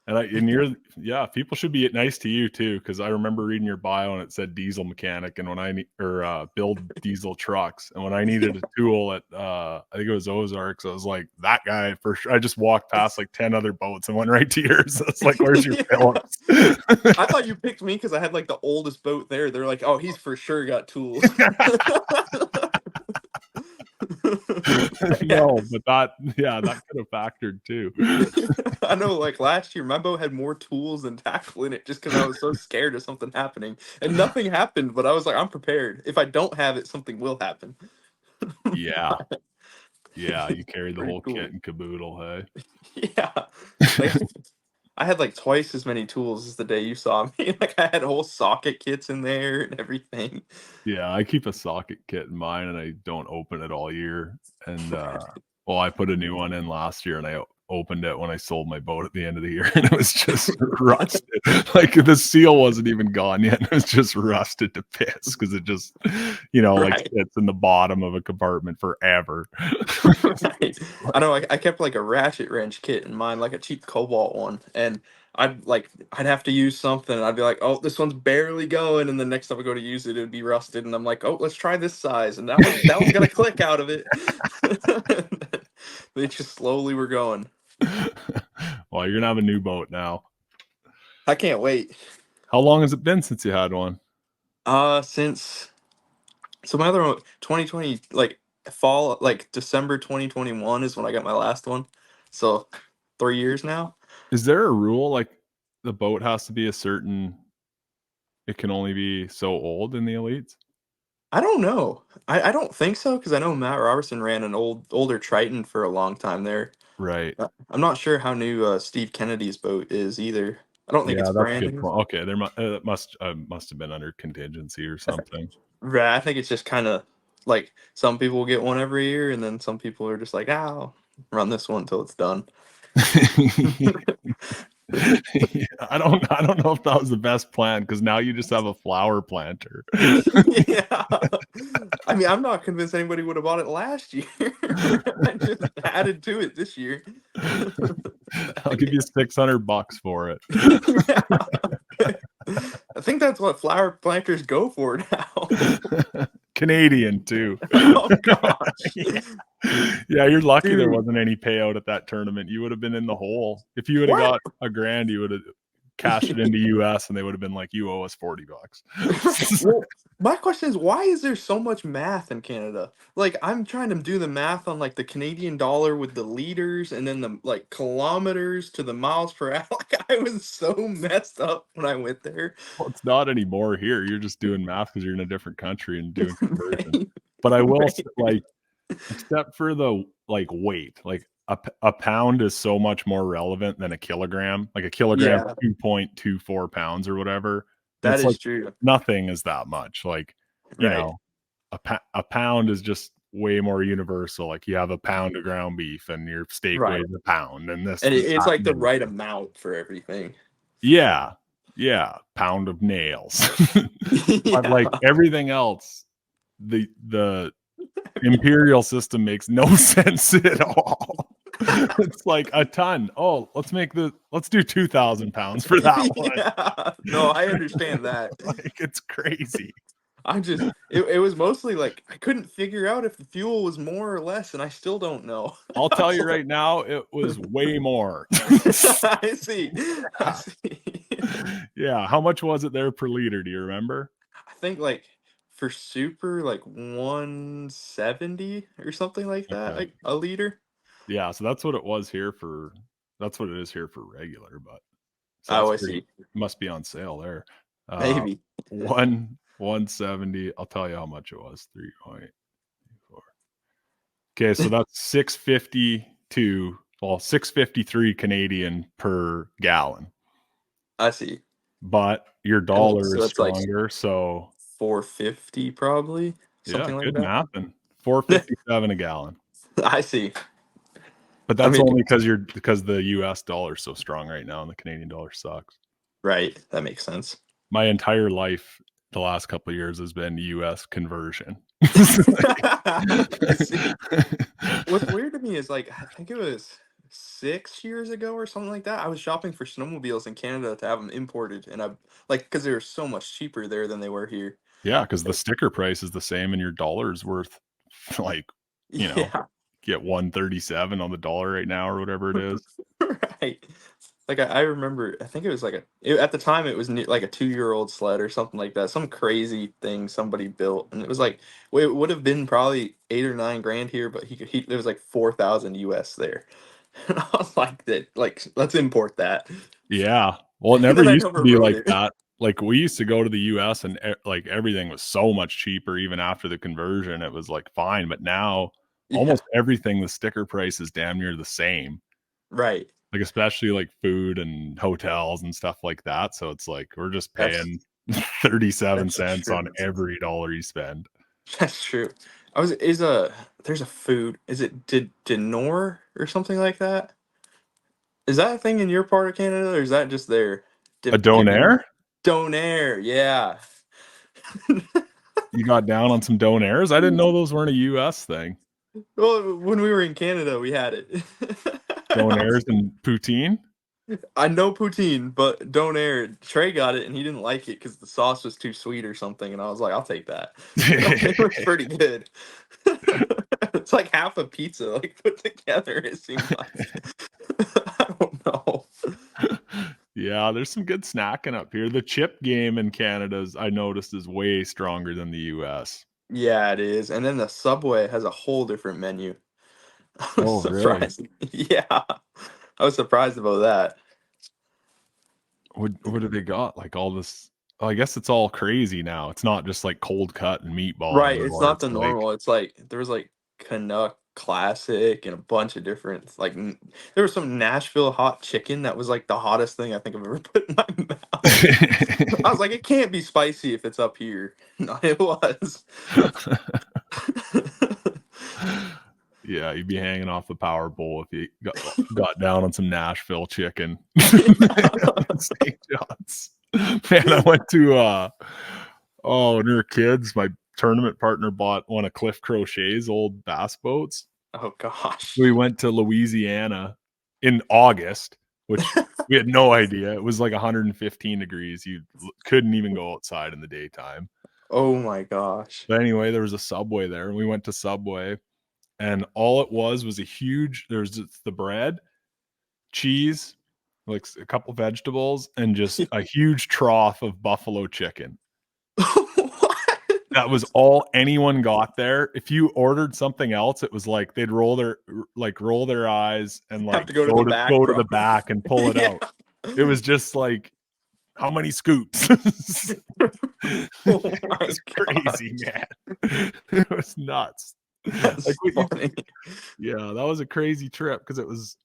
And you're yeah, people should be nice to you too, because I remember reading your bio and it said diesel mechanic, and when I build diesel trucks, and when I needed a tool at I think it was Ozarks, I was like, that guy for sure. I just walked past like 10 other boats and went right to yours. It's like, where's your yeah. Phillips? I thought you picked me because I had like the oldest boat there. They're like, oh, he's for sure got tools. Yeah. No, but that could have factored too. I know, like last year, my boat had more tools than tackle in it just because I was so scared of something happening. And nothing happened, but I was like, I'm prepared. If I don't have it, something will happen. Yeah. Yeah, you carried the Pretty whole kit cool. and caboodle, hey? Yeah. Like, I had like twice as many tools as the day you saw me. Like I had whole socket kits in there and everything. Yeah, I keep a socket kit in mine, and I don't open it all year. And well, I put a new one in last year, and I opened it when I sold my boat at the end of the year, and it was just rusted. Like the seal wasn't even gone yet. It was just rusted to piss because it just, like Right. sits in the bottom of a compartment forever. Right. I know I kept like a ratchet wrench kit in mine, like a cheap Cobalt one, and I'd have to use something, and I'd be like, oh, this one's barely going, and the next time I go to use it, it'd be rusted, and I'm like, oh, let's try this size, and that one's got a click out of it. They just slowly were going. Well, you're gonna have a new boat now. I can't wait. How long has it been since you had one? Since so my other one, 2020, like fall, like December 2021 is when I got my last one. So 3 years now. Is there a rule like the boat has to be a certain? It can only be so old in the elites. I don't know. I don't think so because I know Matt Robertson ran an older Triton for a long time there. Right. I'm not sure how new Steve Kennedy's boat is either. I don't think it's Yeah, that's a brand good new. point. Okay, there must have been under contingency or something. Right, I think it's just kind of like some people will get one every year, and then some people are just like, "Ah, I'll run this one until it's done." Yeah, I don't know if that was the best plan because now you just have a flower planter. Yeah. I mean, I'm not convinced anybody would have bought it last year. I just added to it this year. I'll give you $600 for it. Yeah. I think that's what flower planters go for now. Canadian too. Oh gosh. Yeah. Yeah, you're lucky there Dude, wasn't any payout at that tournament. You would have been in the hole. If you would have what? got a grand, you would have cashed it into US and they would have been like, you owe us $40. Well, my question is, why is there so much math in Canada? Like, I'm trying to do the math on like the Canadian dollar with the liters and then the like kilometers to the miles per hour. Like, I was so messed up when I went there. Well, it's not anymore here. You're just doing math because you're in a different country and doing conversion. Right, But I will right. say, like, except for the like weight, like a pound is so much more relevant than a kilogram. Like a kilogram, Yeah, 2.24 pounds or whatever. And that it's like is true. nothing is that much. Like, you Right, know, a pound is just way more universal. Like you have a pound of ground beef and your steak right. weighs a pound and this, And it's that, like and the the right amount for everything. yeah, yeah, pound of nails. But Yeah, like everything else, the imperial system makes no sense at all. It's like a ton. Oh, let's do 2,000 pounds for that one. yeah. No, I understand that. Like it's crazy. It was mostly like I couldn't figure out if the fuel was more or less, and I still don't know. I'll I tell was you right now, it was way more. I see. I see. Yeah. How much was it there per liter? Do you remember? I think like for super like 170 or something like that, Okay. like a liter. Yeah. So that's what it was here for. That's what it is here for regular. But so that's Oh, I pretty. see. Must be on sale there. Uh, Maybe. 170. I'll tell you how much it was. 3.4. Okay, so that's 652. Well, 653 Canadian per gallon. I see. But your And dollar so is it's like stronger, so 450 probably, yeah, something like good that. math. And 457 a gallon. I see. But I that's mean, only because the US dollar is so strong right now and the Canadian dollar sucks. right. That makes sense. My entire life the last couple of years has been US conversion. I see. What's weird to me is like I think it was 6 years ago or something like that. I was shopping for snowmobiles in Canada to have them imported, and I like because they were so much cheaper there than they were here. Yeah, because the sticker price is the same and your dollar is worth like, you know, Yeah, get 137 on the dollar right now or whatever it is. right. Like I remember, I think it was like at the time it was like a 2-year-old sled or something like that, some crazy thing somebody built, and it was like well, it would have been probably 8 or 9 grand here, but there was like 4,000 US there, and I was like that, like let's import that. Yeah. Well, it And never then I used to never be rode like it. that. Like we used to go to the US and like everything was so much cheaper even after the conversion. It was like fine, but now Yeah, almost everything the sticker price is damn near the same. right. like especially like food and hotels and stuff like that. So it's like we're just That's paying 37 that's cents on true. every dollar you spend. That's true. I was is there's a food. Is it Denor or something like that? Is that a thing in your part of Canada, or is that just there? A donair? Donair, yeah. You got down on some donairs? I didn't know those weren't a US thing. Well, when we were in Canada, we had it. Donairs and poutine? I know poutine, but Donair. Trey got it, and he didn't like it because the sauce was too sweet or something. And I was like, "I'll take that." It was pretty good. It's like half a pizza, like put together. It seemed like. I don't know. Yeah, there's some good snacking up here. The chip game in Canada's I noticed is way stronger than the US. Yeah, it is. And then the Subway has a whole different menu. I was Oh, really? surprised. Yeah, I was surprised about that. What do they got? Like all this I guess it's all crazy now. It's not just like cold cut and meatball Right, it's anymore. not It's the like normal. It's like there was like Canuck Classic and a bunch of different there was some Nashville hot chicken that was like the hottest thing I think I've ever put in my mouth. I was like, it can't be spicy if it's up here. No, it was. Yeah, you'd be hanging off the power bowl if you got down on some Nashville chicken. Steak shots. Man, I went to when we were kids, my tournament partner bought one of Cliff Crochet's old bass boats. Oh gosh. We went to Louisiana in August, which we had no idea. It was like 115 degrees. You couldn't even go outside in the daytime. Oh my gosh. But anyway, there was a Subway there, and we went to Subway, and all it was a huge. There's the bread, cheese, like a couple vegetables, and just a huge trough of buffalo chicken. What? That was all anyone got there. If you ordered something else, it was like they'd roll their eyes and Have like to go to the back, go to bro. the back and pull it out. Yeah. It was just like, how many scoops? Oh It my was gosh. crazy, man. It was nuts. That's funny. Yeah, that was a crazy trip because it was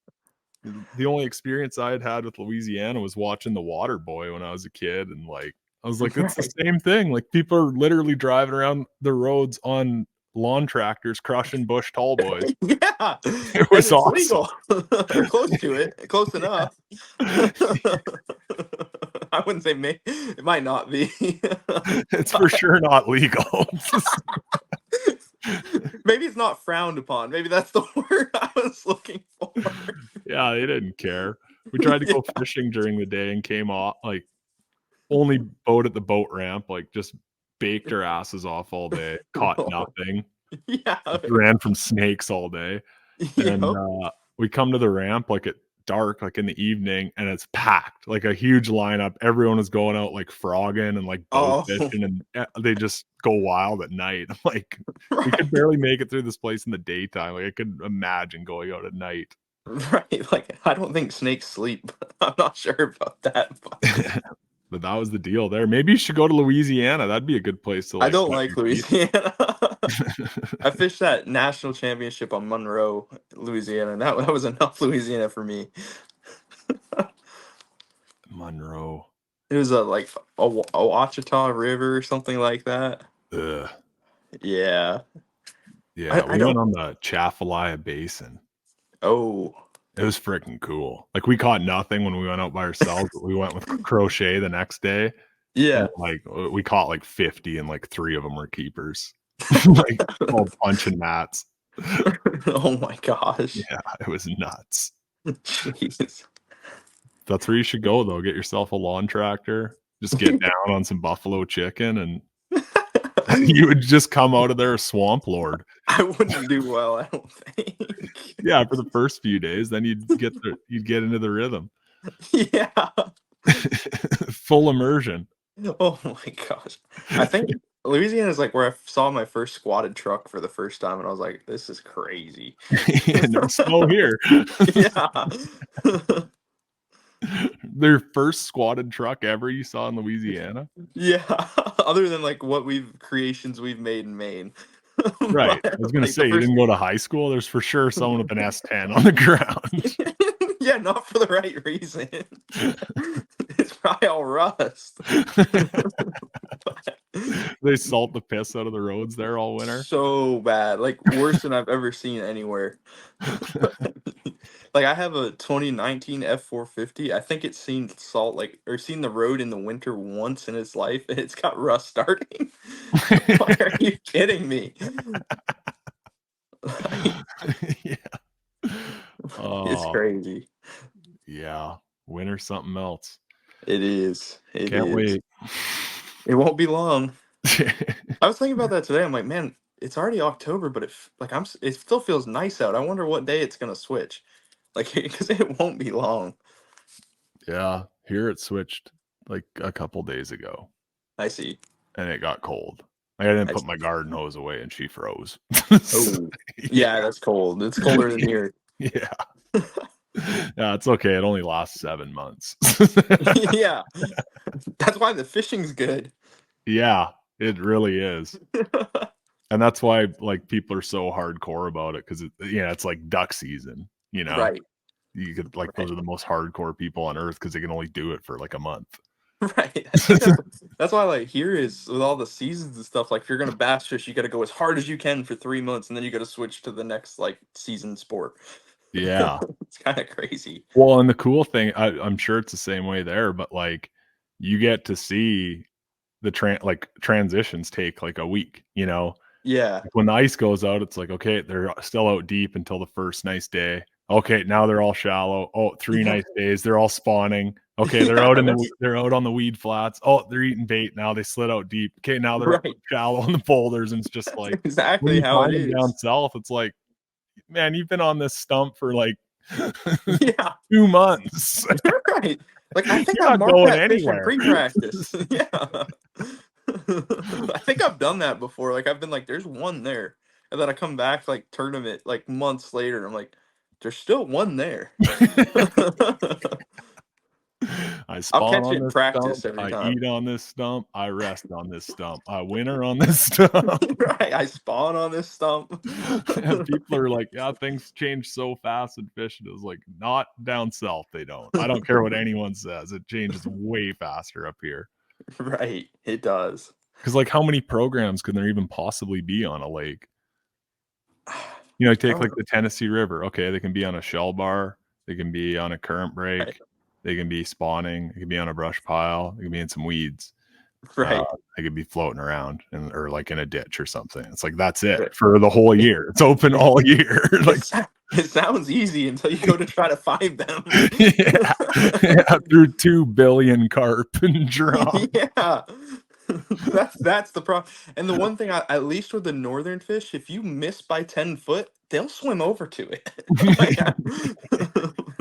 the only experience I had with Louisiana was watching The Water Boy when I was a kid, and like I was like, it's the Right. same thing. Like people are literally driving around the roads on lawn tractors, crushing bush tall boys. Yeah, It and was it's awesome. legal. Or close to it, close enough. I wouldn't say it might not be. It's for sure not legal. Maybe it's not frowned upon. Maybe that's the word I was looking for. Yeah, they didn't care. We tried to go Yeah. fishing during the day and came off like only boat at the boat ramp, like just baked our asses off all day, caught nothing, Yeah. ran from snakes all day. And Yep. we come to the ramp like at dark, like in the evening, and it's packed, like a huge lineup. Everyone is going out like frogging and like bow Oh, fishing, and they just go wild at night. I'm like, we could right. barely make it through this place in the daytime. Like I could imagine going out at night. Right. Like, I don't think snakes sleep. I'm not sure about that, but But that was the deal there. Maybe you should go to Louisiana. That'd be a good place to I like don't cut like your teeth. Louisiana. I fished that national championship on Monroe, Louisiana, and that was enough Louisiana for me. Monroe. It was a Ouachita River or something like that. Ugh. Yeah. Yeah, I we don't. went on the Chaffalaya Basin. Oh. It was freaking cool. Like we caught nothing when we went out by ourselves, but we went with Crochet the next day, and Yeah. like we caught like 50, and like 3 of them were keepers. Like all punching mats. Oh my gosh. Yeah, it was nuts. Jeez. That's where you should go though. Get yourself a lawn tractor, just get down on some buffalo chicken, and you would just come out of there a swamp lord. I wouldn't do well, I don't think. Yeah, for the first few days, then you'd get into the rhythm. Yeah. Full immersion. Oh my gosh. I think Louisiana is like where I saw my first squatted truck for the first time, and I was like, this is crazy. Yeah, no snow here. Yeah. Their first squatted truck ever you saw in Louisiana? Yeah. Other than like what creations we've made in Maine. Right. I But, was gonna like the say, you first didn't go to high school? There's for sure someone with an S10 on the ground. Yeah, not for the right reason. It's probably all rust. They salt the piss out of the roads there all winter. So bad, like worse than I've ever seen anywhere. Like I have a 2019 F450. I think it's seen salt like or seen the road in the winter once in its life, and it's got rust starting. Why are you kidding me? Like, Yeah. it's Oh, crazy. yeah. Winter's something else. It is. It Can't is. wait. It won't be long. I was thinking about that today. I'm like, man, it's already October, but it still feels nice out. I wonder what day it's gonna switch. Like, because it won't be long. Yeah, here it switched like a couple days ago, I see. and it got cold. Like, I didn't I put see. my garden hose away, and she froze. Oh, Yeah, yeah, that's cold. It's colder than here. yeah. Yeah, it's okay. It only lasts 7 months. Yeah, that's why the fishing's good. Yeah, it really is. And that's why, like, people are so hardcore about it because it's like duck season, you know? Right, You could like, those right, are the most hardcore people on earth because they can only do it for, like, a month. right. I think that's why like here is with all the seasons and stuff. Like if you're gonna bass fish, you got to go as hard as you can for 3 months, and then you got to switch to the next like season sport. Yeah. It's kind of crazy. Well, and the cool thing, I'm sure it's the same way there, but, like, you get to see the transitions take, like, a week, you know? Yeah, Like, when the ice goes out, it's like, okay, they're still out deep until the first nice day. Okay, now they're all shallow. Oh, 3 yeah, nice days, they're all spawning. Okay, yeah. they're out on the weed flats. Oh, they're eating bait now, they slid out deep. Okay, now they're Right. shallow on the boulders, and it's just That's like, when exactly you how it find them down is. south, it's like, "Man, you've been on this stump for, like, Yeah, 2 months. right. Like I think You're I not marked going that fish in anywhere." pre-practice. Yeah. I think I've done that before. Like I've been like, there's one there. And then I come back like tournament like months later and I'm like, there's still one there. I I'll spawn catch on it in this stump, practice every I time. eat on this stump, I rest on this stump, I winter on this stump. Right. I spawn on this stump. And people are like, "Yeah, things change so fast in fishing." It was like, not down south, they don't. I don't care what anyone says, it changes way faster up here. Right. It does. Because, like, how many programs can there even possibly be on a lake? You know, take, like, Oh, the Tennessee River, okay, they can be on a shell bar, they can be on a current right. break, they can be spawning, they can be on a brush pile, they can be in some weeds. Uh, Right. they could be floating around or, like, in a ditch or something. It's like, that's it Right. for the whole year. It's open all year. Like, It sounds easy until you go to try to find them. yeah. Yeah, through 2 billion carp and drum. Yeah. That's the problem. And the one thing at least with the northern fish, if you miss by 10 foot, they'll swim over to it. Like,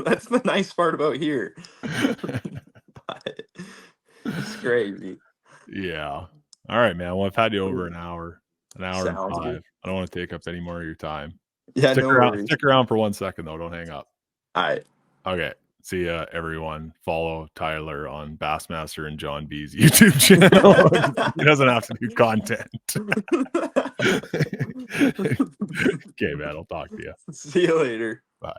that's the nice part about here. But it's crazy. Yeah. Alright, man. Well, I've had you over an hour and Sounds 5. good. I don't wanna take up any more of your time. Yeah, no worries. Stick around for 1 second, though. Don't hang up. All right. Okay. See ya, everyone. Follow Tyler on Bassmaster and John B's YouTube channel. He doesn't have to do content. Okay, man. I'll talk to you. See you later. Bye.